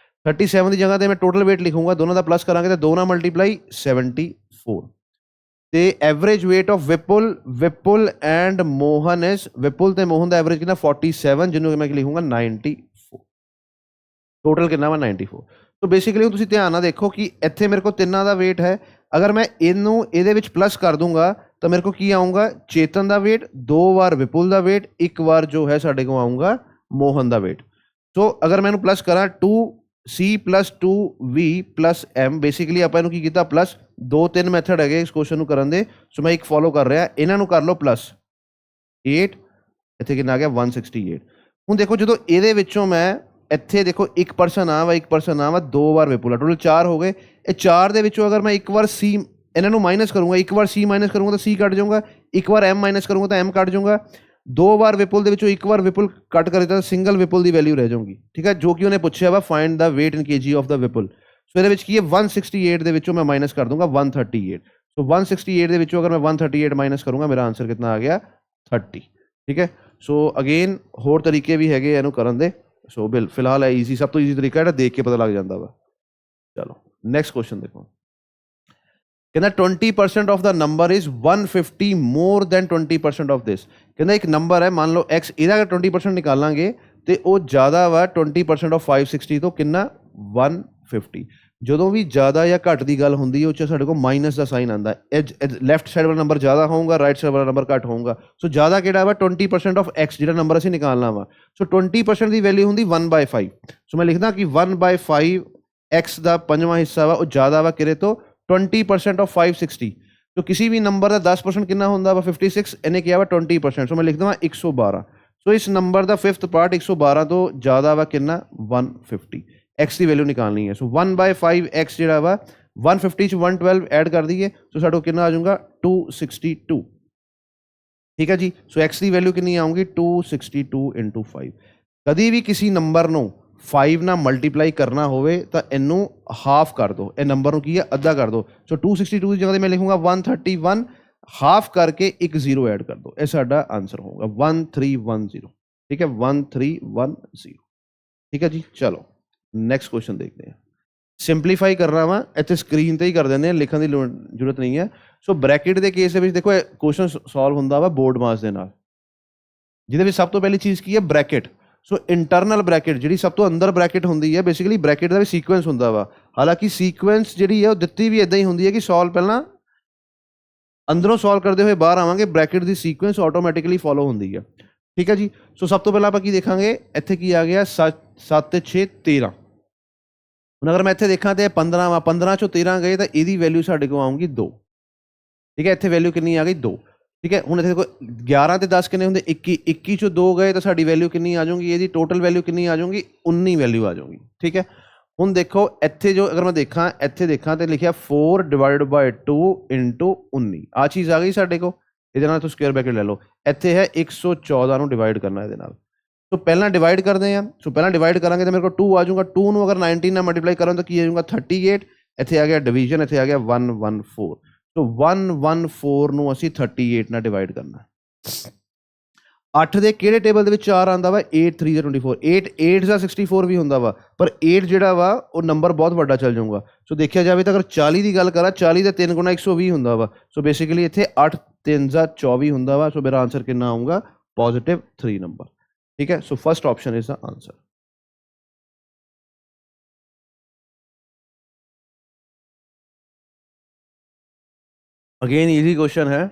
37 ਦੀ ਜਗ੍ਹਾ ਤੇ ਮੈਂ ਟੋਟਲ ਵੇਟ ਲਿਖੂੰਗਾ, ਦੋਨਾਂ ਦਾ ਪਲੱਸ ਕਰਾਂਗੇ ਤਾਂ 2 ਨਾਲ ਮਲਟੀਪਲਾਈ 74। ਤੇ average weight of Vipul, Vipul and Mohan is, Vipul ਤੇ ਮੋਹਨ ਦਾ ਐਵਰੇਜ ਕਿੰਨਾ 47, ਜਿਹਨੂੰ ਮੈਂ ਲਿਖੂੰਗਾ 94। ਟੋਟਲ ਕਿੰਨਾ ਵਾ 94। ਸੋ ਬੇਸਿਕਲੀ ਤੁਸੀਂ ਧਿਆਨ ਨਾਲ ਦੇਖੋ ਕਿ ਇੱਥੇ ਮੇਰੇ ਕੋਲ ਤਿੰਨਾਂ ਦਾ ਵੇਟ ਹੈ। ਅਗਰ ਮੈਂ ਇਹਨੂੰ ਇਹਦੇ ਵਿੱਚ ਪਲੱਸ ਕਰ ਦੂੰਗਾ ਤਾਂ ਮੇਰੇ ਕੋਲ ਕੀ ਆਊਗਾ? ਚੇਤਨ ਦਾ ਵੇਟ, 2 ਵਾਰ ਵਿਪੁਲ ਦਾ ਵੇਟ, 1 ਵਾਰ ਜੋ ਹੈ ਸਾਡੇ ਕੋਲ ਆਊਗਾ ਮੋਹਨ ਦਾ ਵੇਟ। ਸੋ ਅਗਰ ਮੈਂ ਇਹਨੂੰ ਪਲੱਸ ਕਰਾਂ 2C + 2V + M, ਬੇਸਿਕਲੀ ਆਪਾਂ ਇਹਨੂੰ ਕੀ ਕੀਤਾ ਪਲੱਸ। 2-3 ਮੈਥਡ ਹੈਗੇ ਇਸ ਕੁਐਸਚਨ ਨੂੰ ਕਰਨ ਦੇ। ਸੋ ਮੈਂ ਇੱਕ ਫੋਲੋ ਕਰ ਰਿਹਾ, ਇਹਨਾਂ ਨੂੰ ਕਰ ਲਓ ਪਲੱਸ 8। ਇੱਥੇ ਕਿੰਨਾ ਆ ਗਿਆ 168। ਹੁਣ ਦੇਖੋ ਜਦੋਂ ਇਹਦੇ ਵਿੱਚੋਂ ਮੈਂ ਇੱਥੇ ਦੇਖੋ 1 ਪਰਸਨ ਆ ਵਾ, 1 ਪਰਸਨ ਆ ਵਾ, 2 ਵਾਰ ਵਿਪੁਲ ਆ, ਟੋਟਲ 4 ਹੋ ਗਏ। ਇਹ 4 ਦੇ ਵਿੱਚੋਂ ਅਗਰ ਮੈਂ 1 ਵਾਰ C ਇਹਨਾਂ ਨੂੰ ਮਾਈਨਸ ਕਰੂੰਗਾ, 1 ਵਾਰ C ਮਾਈਨਸ ਕਰੂੰਗਾ ਤਾਂ C ਕੱਟ ਜਾਊਗਾ, 1 ਵਾਰ M ਮਾਈਨਸ ਕਰੂੰਗਾ ਤਾਂ M ਕੱਟ ਜਾਊਗਾ। 2 ਵਾਰ ਵਿਪੁਲ ਦੇ ਵਿੱਚੋਂ 1 ਵਾਰ ਵਿਪੁਲ ਕੱਟ ਕਰੇ ਤਾਂ ਸਿੰਗਲ ਵਿਪੁਲ ਦੀ ਵੈਲਿਊ ਰਹਿ ਜਾਊਗੀ। ਠੀਕ ਹੈ, ਜੋ ਕਿ ਉਹਨੇ ਪੁੱਛਿਆ ਵਾ find the weight in kg of the Vipul. So ਇਹਦੇ ਵਿੱਚ ਕੀ ਹੈ 168 ਦੇ ਵਿੱਚੋਂ ਮੈਂ ਮਾਈਨਸ ਕਰ ਦੂੰਗਾ 138। ਸੋ 168 ਦੇ ਵਿੱਚੋਂ ਅਗਰ ਮੈਂ 138 ਮਾਈਨਸ ਕਰੂੰਗਾ ਮੇਰਾ ਆਂਸਰ ਕਿੰਨਾ ਆ ਗਿਆ 30। ਠੀਕ ਹੈ, ਸੋ ਅਗੇਨ ਹੋਰ ਤਰੀਕੇ ਵੀ ਹੈਗੇ ਇਹਨੂੰ ਕਰਨ ਦੇ। ਸੋ ਫਿਲਹਾਲ ਹੈ ਈਜ਼ੀ, ਸਭ ਤੋਂ ਈਜ਼ੀ ਤਰੀਕਾ ਜਿਹੜਾ ਦੇਖ ਕੇ ਪਤਾ ਲੱਗ ਜਾਂਦਾ ਵਾ। ਚਲੋ ਨੈਕਸਟ ਕੁਐਸਚਨ ਦੇਖੋ। ਕਹਿੰਦਾ 20% of the number is 150 more than 20% of this. ਕਹਿੰਦਾ ਇੱਕ ਨੰਬਰ ਹੈ, ਮੰਨ ਲਓ x, ਇਹਦਾ ਅਗਰ 20% ਨਿਕਾਲਾਂਗੇ ਤੇ ਉਹ ਜ਼ਿਆਦਾ ਵਾ 20% ਆਫ 560 ਤੋਂ ਕਿੰਨਾ 150। ਜਦੋਂ ਵੀ ਜ਼ਿਆਦਾ ਜਾਂ ਘੱਟ ਦੀ ਗੱਲ ਹੁੰਦੀ ਹੈ ਉਹ 'ਚ ਸਾਡੇ ਕੋਲ ਮਾਈਨਸ ਦਾ ਸਾਈਨ ਆਉਂਦਾ। ਲੈਫਟ ਸਾਈਡ ਵਾਲਾ ਨੰਬਰ ਜ਼ਿਆਦਾ ਹੋਊਗਾ, ਰਾਈਟ ਸਾਈਡ ਵਾਲਾ ਨੰਬਰ ਘੱਟ ਹੋਊਗਾ। ਸੋ ਜ਼ਿਆਦਾ ਕਿਹੜਾ ਵਾ 20% ਆਫ x, ਜਿਹੜਾ ਨੰਬਰ ਅਸੀਂ ਨਿਕਾਲਣਾ ਵਾ। ਸੋ 20% ਦੀ ਵੈਲਿਊ ਹੁੰਦੀ 1/5। ਸੋ ਮੈਂ ਲਿਖਦਾ ਕਿ 1/5 x ਦਾ 5ਵਾਂ ਹਿੱਸਾ ਵਾ ਉਹ ਜ਼ਿਆਦਾ ਵਾ ਕਿਹਦੇ ਤੋਂ 20% ਆਫ 560। ਸੋ ਕਿਸੇ ਵੀ ਨੰਬਰ ਦਾ 10% ਕਿੰਨਾ ਹੁੰਦਾ ਵਾ 56। ਇਹਨੇ ਕਿਹਾ ਵਾ 20%। ਸੋ ਮੈਂ ਲਿਖਦਾ ਵਾ 112। ਸੋ ਇਸ ਨੰਬਰ ਦਾ 5th ਪਾਰਟ 112 ਤੋਂ ਜ਼ਿਆਦਾ ਵਾ ਕਿੰਨਾ 150। x ਦੀ ਵੈਲਿਊ ਨਿਕਾਲਣੀ ਹੈ। ਸੋ 1/5 x ਜਿਹੜਾ ਵਾ 150 'ਚ 112 ਐਡ ਕਰ ਦਈਏ ਸੋ ਸਾਡੇ ਕੋਲ ਕਿੰਨਾ ਆ ਜਾਊਗਾ 262। ਠੀਕ ਹੈ ਜੀ, ਸੋ x ਦੀ ਵੈਲਿਊ ਕਿੰਨੀ ਆਊਗੀ 262 × 5। ਕਦੀ ਵੀ ਕਿਸੇ ਨੰਬਰ ਨੂੰ 5 ਨਾਲ ਮਲਟੀਪਲਾਈ ਕਰਨਾ ਹੋਵੇ ਤਾਂ ਇਹਨੂੰ ਹਾਫ ਕਰ ਦਿਓ, ਇਹ ਨੰਬਰ ਨੂੰ ਕੀ ਹੈ ਅੱਧਾ ਕਰ ਦਿਓ। ਸੋ 262 ਦੀ ਜਗ੍ਹਾ 'ਤੇ ਮੈਂ ਲਿਖੂੰਗਾ 131, ਹਾਫ ਕਰਕੇ ਇੱਕ 0 ਐਡ ਕਰ ਦਿਓ, ਇਹ ਸਾਡਾ ਆਂਸਰ ਹੋਊਗਾ 1310। ਠੀਕ ਹੈ, 1310। ਠੀਕ ਹੈ ਜੀ, ਚਲੋ ਨੈਕਸਟ ਕੁਐਸਚਨ ਦੇਖਦੇ ਹਾਂ। ਸਿੰਪਲੀਫਾਈ ਕਰਨਾ ਵਾ, ਇੱਥੇ ਸਕਰੀਨ ਤੇ ਹੀ ਕਰ ਦਿੰਦੇ ਹਾਂ, ਲਿਖਣ ਦੀ ਜ਼ਰੂਰਤ ਨਹੀਂ ਹੈ। ਸੋ ਬ੍ਰੈਕਟ ਦੇ ਕੇਸ ਦੇ ਵਿੱਚ ਦੇਖੋ ਕੁਐਸਚਨ ਸੋਲਵ ਹੁੰਦਾ ਵਾ ਬੋਰਡ ਮਾਸ ਦੇ ਨਾਲ, ਜਿਹਦੇ ਵਿੱਚ ਸਭ ਤੋਂ ਪਹਿਲੀ ਚੀਜ਼ ਕੀ ਹੈ ਬ੍ਰੈਕਟ। ਸੋ ਇੰਟਰਨਲ ਬ੍ਰੈਕਟ ਜਿਹੜੀ ਸਭ ਤੋਂ ਅੰਦਰ ਬ੍ਰੈਕਟ ਹੁੰਦੀ ਹੈ, ਬੇਸਿਕਲੀ ਬ੍ਰੈਕਟ ਦਾ ਵੀ ਸੀਕੁਐਂਸ ਹੁੰਦਾ ਵਾ। ਹਾਲਾਂਕਿ ਸੀਕੁਐਂਸ ਜਿਹੜੀ ਹੈ ਉਹ ਦਿੱਤੀ ਵੀ ਇਦਾਂ ਹੀ ਹੁੰਦੀ ਹੈ ਕਿ ਸੋਲਵ ਪਹਿਲਾਂ ਅੰਦਰੋਂ ਸੋਲਵ ਕਰਦੇ ਹੋਏ ਬਾਹਰ ਆਵਾਂਗੇ, ਬ੍ਰੈਕਟ ਦੀ ਸੀਕੁਐਂਸ ਆਟੋਮੈਟਿਕਲੀ ਫੋਲੋ ਹੁੰਦੀ ਹੈ। ਠੀਕ ਹੈ ਜੀ। ਸੋ ਸਭ ਤੋਂ ਪਹਿਲਾਂ ਆਪਾਂ ਕੀ ਦੇਖਾਂਗੇ, ਇੱਥੇ ਕੀ ਆ ਗਿਆ 7 ਤੇ 6 13। ਹੁਣ ਅਗਰ ਮੈਂ ਇੱਥੇ ਦੇਖਾਂ ਤੇ 15 ਵਾ, 15 ਚੋਂ 13 ਗਏ ਤਾਂ ਇਹਦੀ ਵੈਲਿਊ ਸਾਡੇ ਕੋਲ ਆਊਗੀ 2। ਠੀਕ ਹੈ, ਇੱਥੇ ਵੈਲਿਊ ਕਿੰਨੀ ਆ ਗਈ 2। ਠੀਕ ਹੈ, ਹੁਣ ਇੱਥੇ ਦੇਖੋ 11 ਤੇ 10 ਕਿੰਨੇ ਹੁੰਦੇ 21, 21 ਚੋਂ 2 ਗਏ ਤਾਂ ਸਾਡੀ ਵੈਲਿਊ ਕਿੰਨੀ ਆ ਜਾਊਗੀ, ਇਹਦੀ ਟੋਟਲ ਵੈਲਿਊ ਕਿੰਨੀ ਆ ਜਾਊਗੀ 19 ਵੈਲਿਊ ਆ ਜਾਊਗੀ। ਠੀਕ ਹੈ, ਹੁਣ ਦੇਖੋ ਇੱਥੇ ਜੋ ਅਗਰ ਮੈਂ ਦੇਖਾਂ, ਇੱਥੇ ਦੇਖਾਂ ਤੇ ਲਿਖਿਆ 4 ਡਿਵਾਈਡ ਬਾਈ 2 ਇੰਟੂ 19, ਆਹ ਚੀਜ਼ ਆ ਗਈ ਸਾਡੇ ਕੋਲ। ਇਹਦੇ ਨਾਲ ਤੁਸੀਂ ਸਕੁਅਰ ਬ੍ਰੈਕਟ ਲੈ ਲਓ, ਇੱਥੇ ਹੈ 114 ਨੂੰ ਡਿਵਾਈਡ ਕਰਨਾ ਇਹਦੇ ਨਾਲ। ਸੋ ਪਹਿਲਾਂ ਡਿਵਾਈਡ ਕਰਦੇ ਹਾਂ, ਸੋ ਪਹਿਲਾਂ ਡਿਵਾਈਡ ਕਰਾਂਗੇ ਤਾਂ ਮੇਰੇ ਕੋਲ 2 ਆ ਜਾਊਗਾ। 2 ਨੂੰ ਅਗਰ 19 ਨਾਲ ਮਲਟੀਪਲਾਈ ਕਰਾਂ ਤਾਂ ਕੀ ਆ ਜਾਊਗਾ 38। ਇੱਥੇ ਆ ਗਿਆ ਡਿਵੀਜ਼ਨ, ਇੱਥੇ ਆ ਗਿਆ 114। ਸੋ 114 ਨੂੰ ਅਸੀਂ 38 ਨਾਲ ਡਿਵਾਈਡ ਕਰਨਾ। 8 ਦੇ ਕਿਹੜੇ ਟੇਬਲ ਦੇ ਵਿੱਚ 4 ਆਉਂਦਾ ਵਾ, 8 3 ਜਾਂ 24, 8 8 ਦਾ 64 ਵੀ ਹੁੰਦਾ ਵਾ, ਪਰ 8 ਜਿਹੜਾ ਵਾ ਉਹ ਨੰਬਰ ਬਹੁਤ ਵੱਡਾ ਚੱਲ ਜਾਊਗਾ। ਸੋ ਦੇਖਿਆ ਜਾਵੇ ਤਾਂ ਅਗਰ 40 ਦੀ ਗੱਲ ਕਰਾਂ, 40 ਦਾ 3 ਗੁਣਾ 120 ਹੁੰਦਾ ਵਾ। ਸੋ ਬੇਸਿਕਲੀ ਇੱਥੇ 8 3 ਦਾ 24 ਹੁੰਦਾ ਵਾ। ਸੋ ਮੇਰਾ ਆਨਸਰ ਕਿੰਨਾ ਆਊਗਾ, +3 ਨੰਬਰ। ठीक है, so first option is the answer. Again easy question है,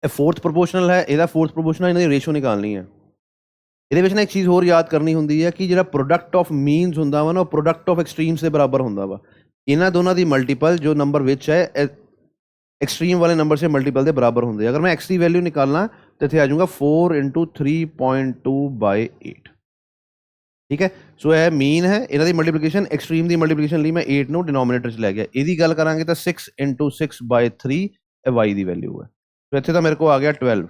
फोर्थ प्रोपोर्शनल है, ਇਹਦਾ फोर्थ प्रोपोर्शनल ਇਹਨਾਂ ਦੀ ਰੇਸ਼ੋ ਨਿਕਾਲਣੀ ਹੈ। ਇਹਦੇ ਵਿੱਚ ਨਾ ਇੱਕ ਚੀਜ਼ ਹੋਰ ਯਾਦ ਕਰਨੀ ਹੁੰਦੀ ਹੈ ਕਿ ਜਿਹੜਾ ਪ੍ਰੋਡਕਟ ਆਫ ਮੀਨਸ ਹੁੰਦਾ ਵਾ ਨਾ, ਉਹ ਪ੍ਰੋਡਕਟ ਆਫ ਐਕਸਟ੍ਰੀਮਸ ਦੇ ਬਰਾਬਰ ਹੁੰਦਾ ਵਾ। ਇਹਨਾਂ ਦੋਨਾਂ ਦੀ ਮਲਟੀਪਲ ਜੋ ਨੰਬਰ ਵਿੱਚ ਹੈ एक्सट्रीम वाले नंबर से मल्टीपल के बराबर होंगे। अगर मैं एक्स की वैल्यू निकालना तो इतने आ जाऊँगा 4 × 3.2/8। ठीक है, सो यह मीन है, इन्हों की मल्टीप्लिकेशन एक्सट्रीम की मल्टीप्लिकेशन ली मैं 8 ਨੂੰ डिनोमिनेटर च लै गया। यदि गल करांगे तो 6 × 6/3 y की वैल्यू है। तो इतने तो मेरे को आ गया 12।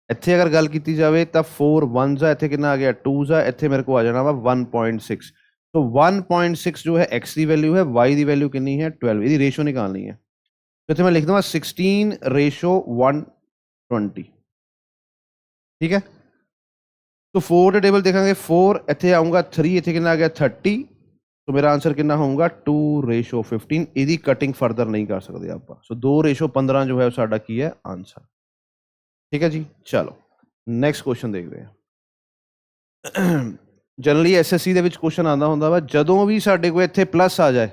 इतने अगर गल की जाए तो 4 1s इतने कितना आ गया 2s, इतने मेरे को आ जाना वा 1.6। तो 1.6 जो है x की वैल्यू है, y की वैल्यू कितनी है 12, ये रेशो निकालनी है। तो इतने मैं लिख दूँगा 16:120। ठीक है, तो 4 के टेबल देखेंगे 4, इतने आऊँगा 3, इतने कितना आ गया 30। तो मेरा आंसर कितना होगा 2:15। यदि कटिंग फर्दर नहीं कर सकते आप। सो 2:15 जो है साडा की है आंसर। ठीक है जी, चलो नैक्सट क्वेश्चन देखते हैं। जनरली SSC ਦੇ ਵਿੱਚ क्वेश्चन आंदा ਹੁੰਦਾ ਵਾ, ਜਦੋਂ ਵੀ ਸਾਡੇ ਕੋਲ ਇੱਥੇ ਪਲੱਸ ਆ ਜਾਏ,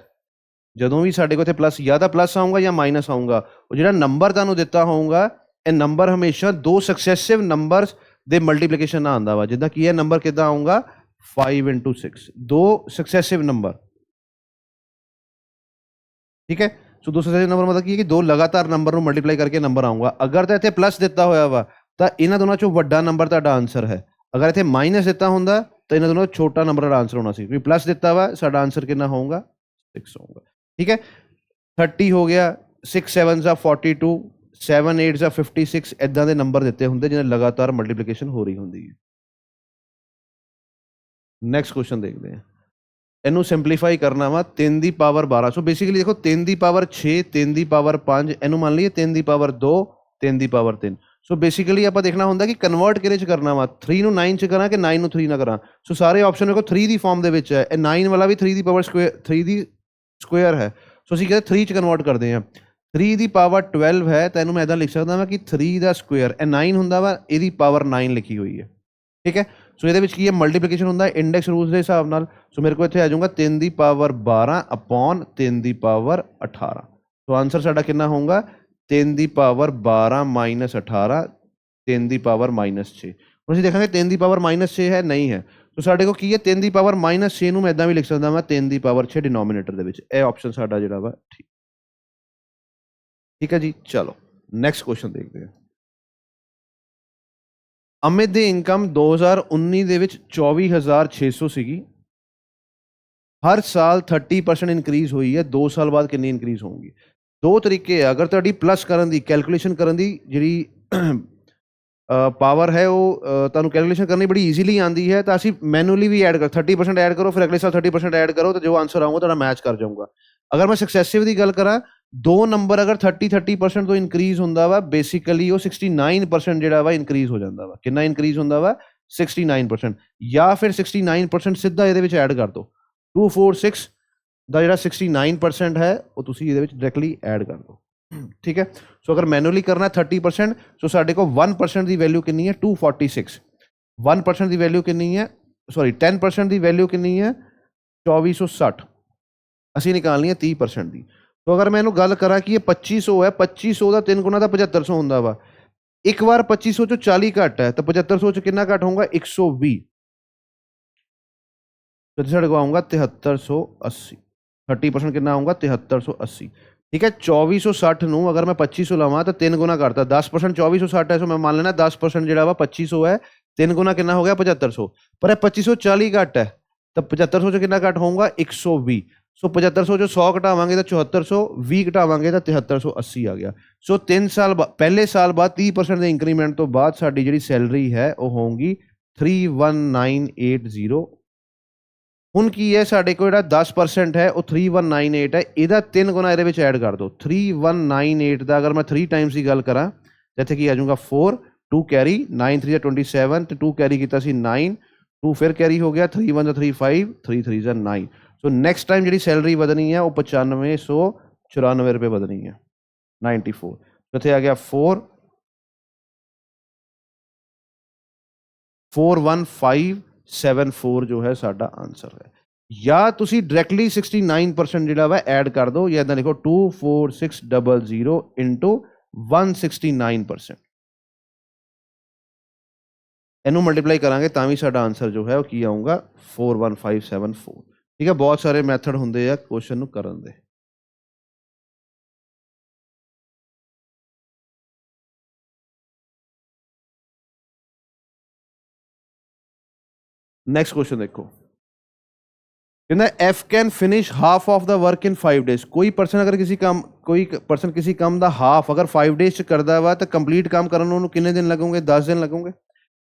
ਜਦੋਂ ਵੀ ਸਾਡੇ ਕੋਲ ਇੱਥੇ ਪਲੱਸ ਜਾਂ ਤਾਂ ਪਲੱਸ ਆਊਗਾ ਜਾਂ ਮਾਈਨਸ ਆਊਗਾ, ਉਹ ਜਿਹੜਾ ਨੰਬਰ ਤੁਹਾਨੂੰ ਦਿੱਤਾ ਹੋਊਗਾ ਇਹ ਨੰਬਰ ਹਮੇਸ਼ਾ 2 ਸਕਸੈਸਿਵ ਨੰਬਰਸ ਦੇ ਮਲਟੀਪਲੀਕੇਸ਼ਨ ਨਾਲ ਆਉਂਦਾ ਵਾ। ਜਿੱਦਾਂ ਕੀ ਇਹ ਨੰਬਰ ਕਿੱਦਾਂ ਆਊਗਾ 5 × 6, 2 ਸਕਸੈਸਿਵ ਨੰਬਰ। ਠੀਕ ਹੈ, ਸੋ 2 ਸਕਸੈਸਿਵ ਨੰਬਰ ਮਤਲਬ ਕੀ ਹੈ ਕਿ 2 ਲਗਾਤਾਰ ਨੰਬਰ ਨੂੰ ਮਲਟੀਪਲਾਈ ਕਰਕੇ ਨੰਬਰ ਆਊਗਾ। ਅਗਰ ਤਾਂ ਇੱਥੇ ਪਲੱਸ ਦਿੱਤਾ ਹੋਇਆ ਵਾ ਤਾਂ ਇਹਨਾਂ ਦੋਨਾਂ ਚੋਂ ਵੱਡਾ ਨੰਬਰ ਤੁਹਾਡਾ ਆਨਸਰ ਹੈ। ਅਗਰ ਇੱਥੇ ਮਾਈਨਸ ਦਿੱਤਾ ਹੁੰਦਾ तो इन्होंने दोनों छोटा नंबर का आंसर होना सी, क्योंकि प्लस दिता हुआ साडा आंसर कितना होगा 6 होगा। ठीक है, 30 हो गया, 6 7s 42, 7 8s 56, इदां दे नंबर दिते होंगे जिन्हें लगातार मल्टीप्लिकेशन हो रही होंगी है। नैक्सट क्वेश्चन देखते हैं, इनू सिंपलीफाई करना वा 3 की पावर 12। सो बेसिकली देखो 3 की पावर 6, 3 की पावर 5, इनू मान लीजिए 3 की पावर 2, 3 की पावर 3। सो बेसिकली आप देखना होंगे कि कन्वर्ट किहदे च करना वा, 3 ਨੂੰ 9 च करा कि 9 ਨੂੰ 3 ना करा। सो सारे ऑप्शन मेरे को 3 की फॉर्म दे विच है, 9 वाला भी 3 की पावर स्क्वेयर 3 की स्क्वेयर है। सो असीं कहते 3 च कन्वर्ट करते हैं। 3 की पावर 12 है तो इन्हूं मैं इदां लिख सकदा वा कि 3 का स्क्वेयर, 9 हुंदा वा, इहदी पावर 9 लिखी हुई है। ठीक है, सो इहदे विच की है मल्टीप्लिकेशन हुंदा इंडेक्स रूल्स के हिसाब नाल। सो मेरे को इत्थे आ जाऊगा 3 की पावर 12 अपॉन 3 की पावर 18। सो आंसर साडा कितना होगा 3 की पावर 12 - 18, 3 की पावर -6। हम देखेंगे 3 की पावर -6 है नहीं है, तो साढ़े को की है 3 की पावर -6 ਨੂੰ ਮੈਂ ਇਦਾਂ ਵੀ ਲਿਖ ਸਕਦਾ ਮੈਂ 3 की पावर 6 डिनोमिनेटर ਦੇ ਵਿੱਚ। ਇਹ ਆਪਸ਼ਨ ਸਾਡਾ ਜਿਹੜਾ ਵਾ ठीक है जी। चलो नैक्सट क्वेश्चन देखते हैं। अमित ਦੀ ਇਨਕਮ 2019 ਦੇ ਵਿੱਚ 24,600 ਸੀਗੀ। हर साल 30% इंक्रीज हुई है, 2 साल बाद कितनी इंक्रीज होगी। 2 तरीके है, अगर तुहाडी प्लस करन दी कैलकुलेशन करन दी जिहड़ी पावर है वो तुहानूं कैलकुलेशन करनी बड़ी ईजीली आती है, तो असीं मैनुअली भी ऐड कर 30% ऐड करो, फिर अगले साल 30% ऐड करो, तो जो आंसर आऊगा तुहाडा मैच कर जाऊगा। अगर मैं सक्सैसिव की गल करा, 2 नंबर अगर 30% तो इंक्रीज होंदा वा, बेसिकली वो 69% जिहड़ा वा इंक्रीज हो जाता वा। कितना इंक्रीज होंदा वा 69%, या फिर 69% सीधा इहदे विच ऐड कर दो। 246 ਦਾ ਜਿਹੜਾ 69% है वो ਤੁਸੀਂ ਇਹਦੇ ਵਿੱਚ डायरैक्टली ऐड कर दो। ठीक है, सो अगर मैनुअली करना 30%, सो साढ़े को 1% की वैल्यू कितनी है 246। 1% की वैल्यू कितनी है, सॉरी 10% की वैल्यू कितनी है 2460, ਅਸੀਂ निकालनी है 30% की। तो अगर मैं ਇਹਨੂੰ ਗੱਲ ਕਰਾਂ ਕਿ ਇਹ 2500 है, 2500 ਦਾ 3 ਗੁਣਾ ਦਾ 7500 ਹੁੰਦਾ ਵਾ। ਇੱਕ ਵਾਰ 2500 ਚੋਂ 40 ਘੱਟ ਹੈ ਤਾਂ 7500 ਚ ਕਿੰਨਾ ਘੱਟ ਹੋਊਗਾ 120, तो ਸਾਡੇ ਕੋਲ ਆਊਗਾ 7380, 30% ਕਿੰਨਾ ਆਊਗਾ 7380। ठीक है, 2460 ਨੂੰ अगर मैं 2500 ਲਵਾਂ ਤਾਂ 3 ਗੁਣਾ ਕਰਤਾ, 10% 2460 है, सो मैं मान लेना 10% ਜਿਹੜਾ ਵਾ 2500 है, 3 ਗੁਣਾ ਕਿੰਨਾ ਹੋ ਗਿਆ 7500, पर 2540 ਘੱਟ है तो 7500 ਚ ਕਿੰਨਾ ਘੱਟ ਹੋਊਗਾ 120। सो 7500 ਚੋਂ 100 ਘਟਾਵਾਂਗੇ ਤਾਂ 7400, 20 ਘਟਾਵਾਂਗੇ ਤਾਂ 7380 ਆ ਗਿਆ। ਸੋ 3 ਸਾਲ ਪਹਿਲੇ ਸਾਲ ਬਾਅਦ 30% ਦੇ ਇੰਕਰੀਮੈਂਟ ਤੋਂ ਬਾਅਦ ਸਾਡੀ ਜਿਹੜੀ ਸੈਲਰੀ ਹੈ ਉਹ ਹੋਊਗੀ 31980। ਹੁਣ ਕੀ ਹੈ ਸਾਡੇ ਕੋਲ ਜਿਹੜਾ 10% ਹੈ ਉਹ 3198 ਹੈ, ਇਹਦਾ 3 ਗੁਣਾ ਇਹਦੇ ਵਿੱਚ ਐਡ ਕਰ ਦਿਓ। 3198 ਦਾ ਅਗਰ ਮੈਂ 3 ਟਾਈਮਸ ਦੀ ਗੱਲ ਕਰਾਂ ਜਿੱਥੇ ਕੀ ਆ ਜਾਊਗਾ 4, 2 ਕੈਰੀ, 9 3 27 ਤੇ 2 ਕੈਰੀ ਕੀਤਾ ਸੀ 9, 2 ਫਿਰ ਕੈਰੀ ਹੋ ਗਿਆ, 3 1 35, 3 3 9। ਸੋ ਨੈਕਸਟ ਟਾਈਮ ਜਿਹੜੀ ਸੈਲਰੀ ਵਧਣੀ ਹੈ ਉਹ 9594 ਰੁਪਏ ਵਧਣੀ ਹੈ, 94। ਇੱਥੇ ਆ ਗਿਆ 41574 ਜੋ ਹੈ ਸਾਡਾ ਆਨਸਰ ਹੈ। ਜਾਂ ਤੁਸੀਂ ਡਾਇਰੈਕਟਲੀ 69% ਜਿਹੜਾ ਵਾ ਐਡ ਕਰ ਦਿਓ, ਜਾਂ ਇਦਾਂ ਲਿਖੋ 24600 ਇੰਟੂ 169%, ਇਹਨੂੰ ਮਲਟੀਪਲਾਈ ਕਰਾਂਗੇ ਤਾਂ ਵੀ ਸਾਡਾ ਆਨਸਰ ਜੋ ਹੈ ਉਹ ਕੀ ਆਊਗਾ 41574। ਠੀਕ ਹੈ, ਬਹੁਤ ਸਾਰੇ ਮੈਥਡ ਹੁੰਦੇ ਆ ਕੁਐਸਚਨ ਨੂੰ ਕਰਨ ਦੇ। नेक्स्ट क्वेश्चन देखो, कहना F can finish half of the work in 5 days. कोई पर्सन अगर किसी काम का हाफ अगर 5 डेज च करता वा तो कंप्लीट काम करने में कितने दिन लगेंगे, 10 दिन लगेंगे।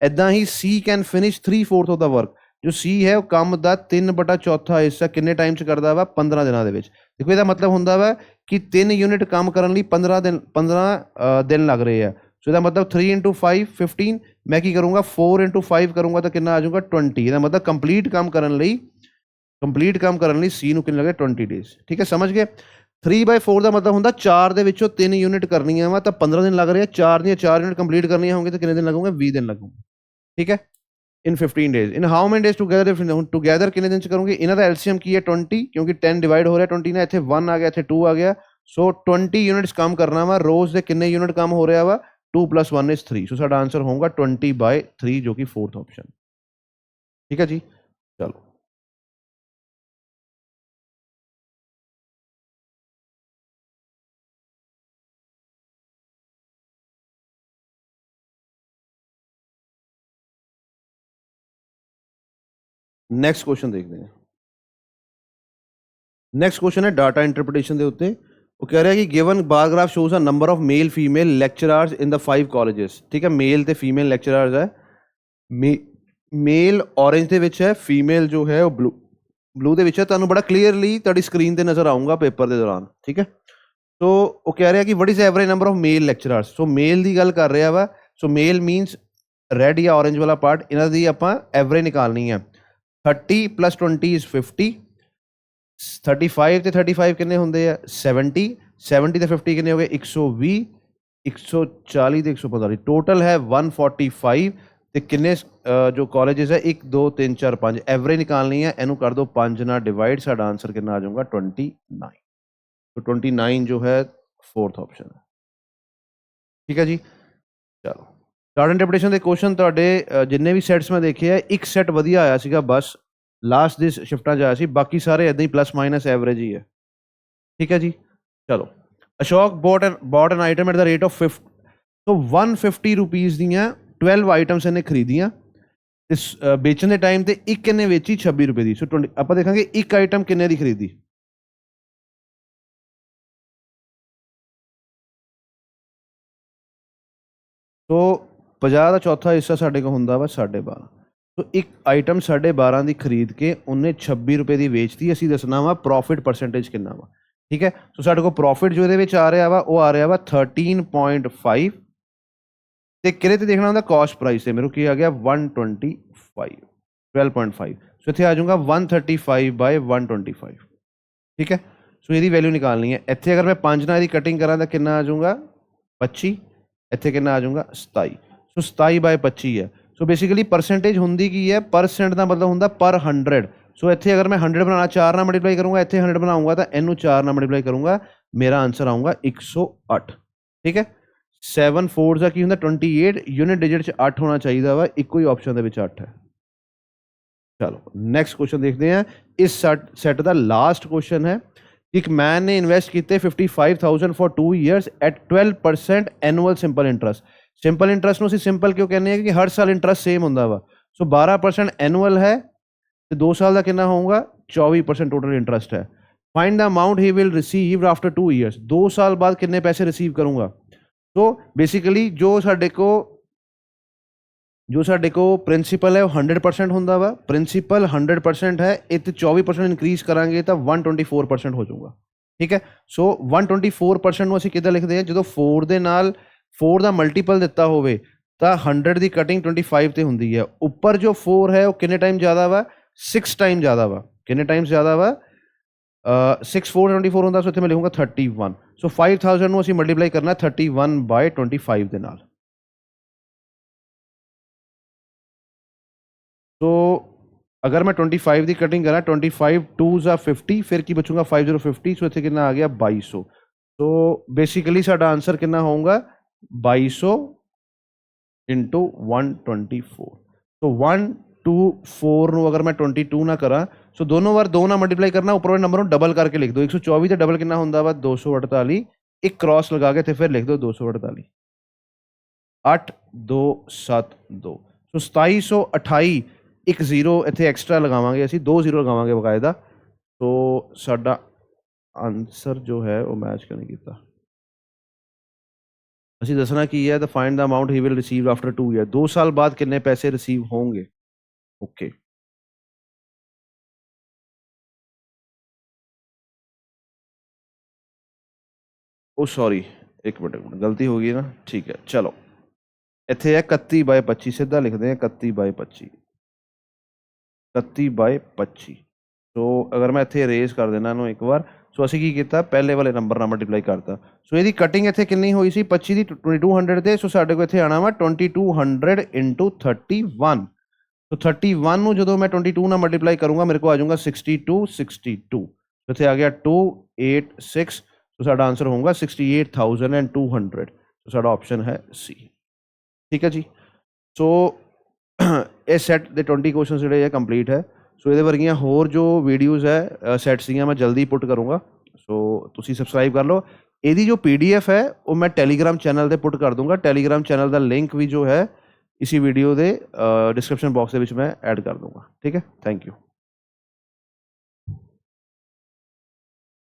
इदा ही C can finish 3/4 of the work, जो सी है वो काम का 3/4 हिस्सा कितने टाइम च करता वा 15 दिनों के। देखो इसका मतलब होंगे वा कि 3 यूनिट काम करने लिए 15 दिन लग रहे हैं। सो इसका मतलब 3 × 5 15, मैं की करूँगा 4 × 5 करूँगा तो कितना आ जाऊँगा 20। इसका मतलब कंप्लीट काम करने सी नूं कितने लगे 20 डेज। ठीक है, समझ गए। 3/4 का मतलब होंगे 4 दे विचों 3 यूनिट करनी वा तो 15 दिन लग रहे हैं, 4 दी 4 यूनिट कंप्लीट करनी होंगी तो कितने दिन लगेंगे 20 दिन लगेंगे। ठीक है, इन 15 days. In how many days together, together कितने दिन करूँगी। इन्हों का एलसीएम की है 20, क्योंकि 10 डिवाइड हो रहा है 20 ने, इतने 1 आ गया, इतने 2 आ गया। सो 20 यूनिट्स काम करना वा, रोज़ के कितने यूनिट काम हो रहा वा 2 + 1 = 3। सो साडा आंसर होगा 20/3 जो कि 4th ऑप्शन। ठीक है जी, चलो नैक्सट क्वेश्चन देखते हैं। नैक्सट क्वेश्चन है डाटा इंटरप्रिटेशन के उत्ते। वो कह रहा है कि given bar graph shows a number of male female lecturers in the 5 colleges. ठीक है, मेल तो फीमेल लेक्चरर्स है, मेल ऑरेंज के विच है, फीमेल जो है वो ब्लू के विच है। तुहानूं बड़ा क्लीयरली तुहाडी स्क्रीन पर नज़र आऊँगा पेपर के दौरान। ठीक है, तो वो कह रहा है कि what is average number of male lecturers. So male की गल कर रहा वा। सो मेल मीनस रैड या ऑरेंज वाला पार्ट, इन्हों की आपां एवरेज निकालनी है। 30 + 20 = 50, 35 ਤੇ 35 कितने होंगे 70, 70 ਤੇ 50 कितने हो गए 120, 140 ਤੇ 145, टोटल है 145। ਤੇ किन्ने जो कॉलेजेस है 1 2 3 4 5, एवरेज निकालनी है, इनू कर दो 5 ਨਾਲ डिवाइड, साडा आंसर कितना आ जाऊगा 29। तो 29 जो है 4th ऑप्शन है। ठीक है जी, चलो डाटा इंटरप्रिटेशन के क्वेश्चन तुहाडे जिन्ने भी सैट्स मैं देखे है, एक सैट वधिया आया सीगा बस लास्ट दी शिफ्टां च आया सी, बाकी सारे इदां ही प्लस माइनस एवरेज ही है। ठीक है जी, चलो Ashok bot an item at the rate of 50, तो 150 रुपीज़ दियाँ 12 आइटम्स इन्हें खरीदियाँ ते बेचने के टाइम ते एक इन्हें बेची 26 रुपए की। सो 20 आप देखेंगे एक आइटम किन्ने की खरीदी, तो 50 का चौथा हिस्सा साढ़े को होंदा वा 12.5। तो एक आइटम 12.5 की खरीद के उन्हें 26 रुपए की बेचती, असी दसना वा प्रॉफिट परसेंटेज कितना वा। ठीक है, तो साढ़े को प्रॉफिट जो ये आ रहा वा वो आ रहा वा 13.5, तो किरे ते देखना होंगे कॉस्ट प्राइस से मेरे को आ गया 125, 12.5। सो इतने आ जाऊँगा 135/125। ठीक है, सो ये वैल्यू निकालनी है। इतने अगर मैं 5 नाल कटिंग करा तो कितना आ जाऊँगा 25, इतने कितना आ जाऊँगा 27। सो 27/25 है। सो ਸੋ ਬੇਸਿਕਲੀ ਪਰਸੈਂਟੇਜ ਹੁੰਦੀ ਕੀ ਹੈ, ਪਰਸੈਂਟ ਦਾ ਮਤਲਬ ਹੁੰਦਾ ਪਰ 100। ਸੋ ਇੱਥੇ ਅਗਰ ਮੈਂ 100 ਬਣਾਉਣਾ 4 ਨਾਲ ਮਲਟੀਪਲਾਈ ਕਰੂੰਗਾ, ਇੱਥੇ 100 ਬਣਾਉਂਗਾ ਤਾਂ ਇਹਨੂੰ 4 ਨਾਲ ਮਲਟੀਪਲਾਈ ਕਰੂੰਗਾ, ਮੇਰਾ ਆਂਸਰ ਆਊਗਾ 108। ਠੀਕ ਹੈ, 7 4 ਦਾ ਕੀ ਹੁੰਦਾ 28, ਯੂਨਿਟ ਡਿਜਿਟ 'ਚ 8 ਹੋਣਾ ਚਾਹੀਦਾ ਵਾ, ਇੱਕੋ ਹੀ ਆਪਸ਼ਨ ਦੇ ਵਿੱਚ 8 ਹੈ। ਚਲੋ ਨੈਕਸਟ ਕੁਐਸਚਨ ਦੇਖਦੇ ਹਾਂ। ਇਸ ਸੈੱਟ ਦਾ ਲਾਸਟ ਕੁਐਸਚਨ ਹੈ। ਇੱਕ ਮੈਨ ਨੇ ਇਨਵੈਸਟ ਕੀਤੇ 55,000 for 2 years at 12% annual simple interest. Simple interest ਨੂੰ ਅਸੀਂ ਸਿੰਪਲ ਕਿਉਂ ਕਹਿੰਦੇ ਹਾਂ, ਕਿ ਹਰ ਸਾਲ ਇੰਟਰਸਟ ਸੇਮ ਹੁੰਦਾ ਵਾ। ਸੋ 12% ਐਨੂਅਲ ਹੈ ਤੇ 2 ਸਾਲ ਦਾ ਕਿੰਨਾ ਹੋਊਗਾ 24% ਟੋਟਲ ਇੰਟਰਸਟ ਹੈ। Find the amount he will receive after 2 years। 2 साल बाद कितने पैसे रिसीव करूंगा। तो बेसिकली जो साडे को प्रिंसीपल है वो 100% होंदा वा। प्रिंसीपल 100% है, इत्थे 24% इंक्रीज करांगे तो 124% हो जाऊगा। ठीक है, सो 124% ਨੂੰ ਅਸੀਂ ਕਿੱਦਾਂ ਲਿਖਦੇ ਹਾਂ, ਜਦੋਂ 4 ਦੇ ਨਾਲ 4 ਦਾ ਮਲਟੀਪਲ ਦਿੱਤਾ ਹੋਵੇ ਤਾਂ 100 ਦੀ ਕਟਿੰਗ 25 ਤੇ ਹੁੰਦੀ ਹੈ। ਉੱਪਰ ਜੋ 4 ਹੈ ਉਹ ਕਿੰਨੇ ਟਾਈਮ ਜ਼ਿਆਦਾ ਵਾ 6 ਟਾਈਮ ਜ਼ਿਆਦਾ ਵਾ। ਕਿੰਨੇ ਟਾਈਮ ਜ਼ਿਆਦਾ ਵਾ 6 4 24 ਹੁੰਦਾ। ਸੋ ਇੱਥੇ ਮੈਂ ਲਿਖੂੰਗਾ 31। ਸੋ 5000 ਨੂੰ ਅਸੀਂ ਮਲਟੀਪਲਾਈ ਕਰਨਾ 31/25 ਦੇ ਨਾਲ। तो अगर मैं 25 की कटिंग करा 25 2s आ 50, फिर की बचूंगा 5050। सो इतने कितना आ गया 2200। तो बेसिकली साडा आंसर कितना होगा 2200 इंटू 124। तो 124 ਨੂੰ अगर मैं 22 ना करा, सो दोनों बार 2 ना मल्टीप्लाई करना, ऊपर वाले नंबर को डबल करके लिख दो। 124 से डबल कितना होंदा वा 248। एक क्रॉस लगा के थे फिर लिख दो 248 8 2 7 2। सो 2728 एक 0 इत्थे एक्स्ट्रा लगावांगे, असीं 2 0 लगावांगे बकायदा। तो साडा आंसर जो है वो मैच नहीं कीता। असीं दसना की है, तो find the amount he will receive after 2 years। 2 साल बाद कितने पैसे रिसीव होंगे। ओके ओ सॉरी, एक मिनट गलती हो गई ना। ठीक है, चलो इत्थे है 31/25, सीधा लिखते हैं 31/25। 31/25। सो अगर मैं इत्थे रेस कर देना इन्हूं एक बार, सो असीं की कीता पहले वाले नंबर नाल मल्टीप्लाई करता। सो इहदी कटिंग इत्थे कितनी हुई सी 25 दी 2200 ते। सो साडे कोल इत्थे आना वा 2200 इंटू 31। तो 31 ਨੂੰ ਜਦੋਂ मैं 22 ਨਾਲ मल्टीप्लाई करूँगा मेरे को आ जाऊँगा 62। तो इत्थे आ गया 286। तो साडा आंसर होगा 68,200। तो साडा ऑप्शन है सी। ठीक है जी। सो इस सैट के 20 क्वेश्चन जोड़े कंप्लीट है। सो ये वर्गियां होर जो वीडियोज़ है सैट्स दियां मैं जल्दी पुट करूँगा। सो तुसी सबसक्राइब कर लो। यदी जो PDF है वो मैं टैलीग्राम चैनल पर पुट कर दूँगा। टैलीग्राम चैनल का लिंक भी जो है इसी वीडियो के डिस्क्रिप्शन बॉक्स के मैं ऐड कर दूँगा। ठीक है, थैंक यू।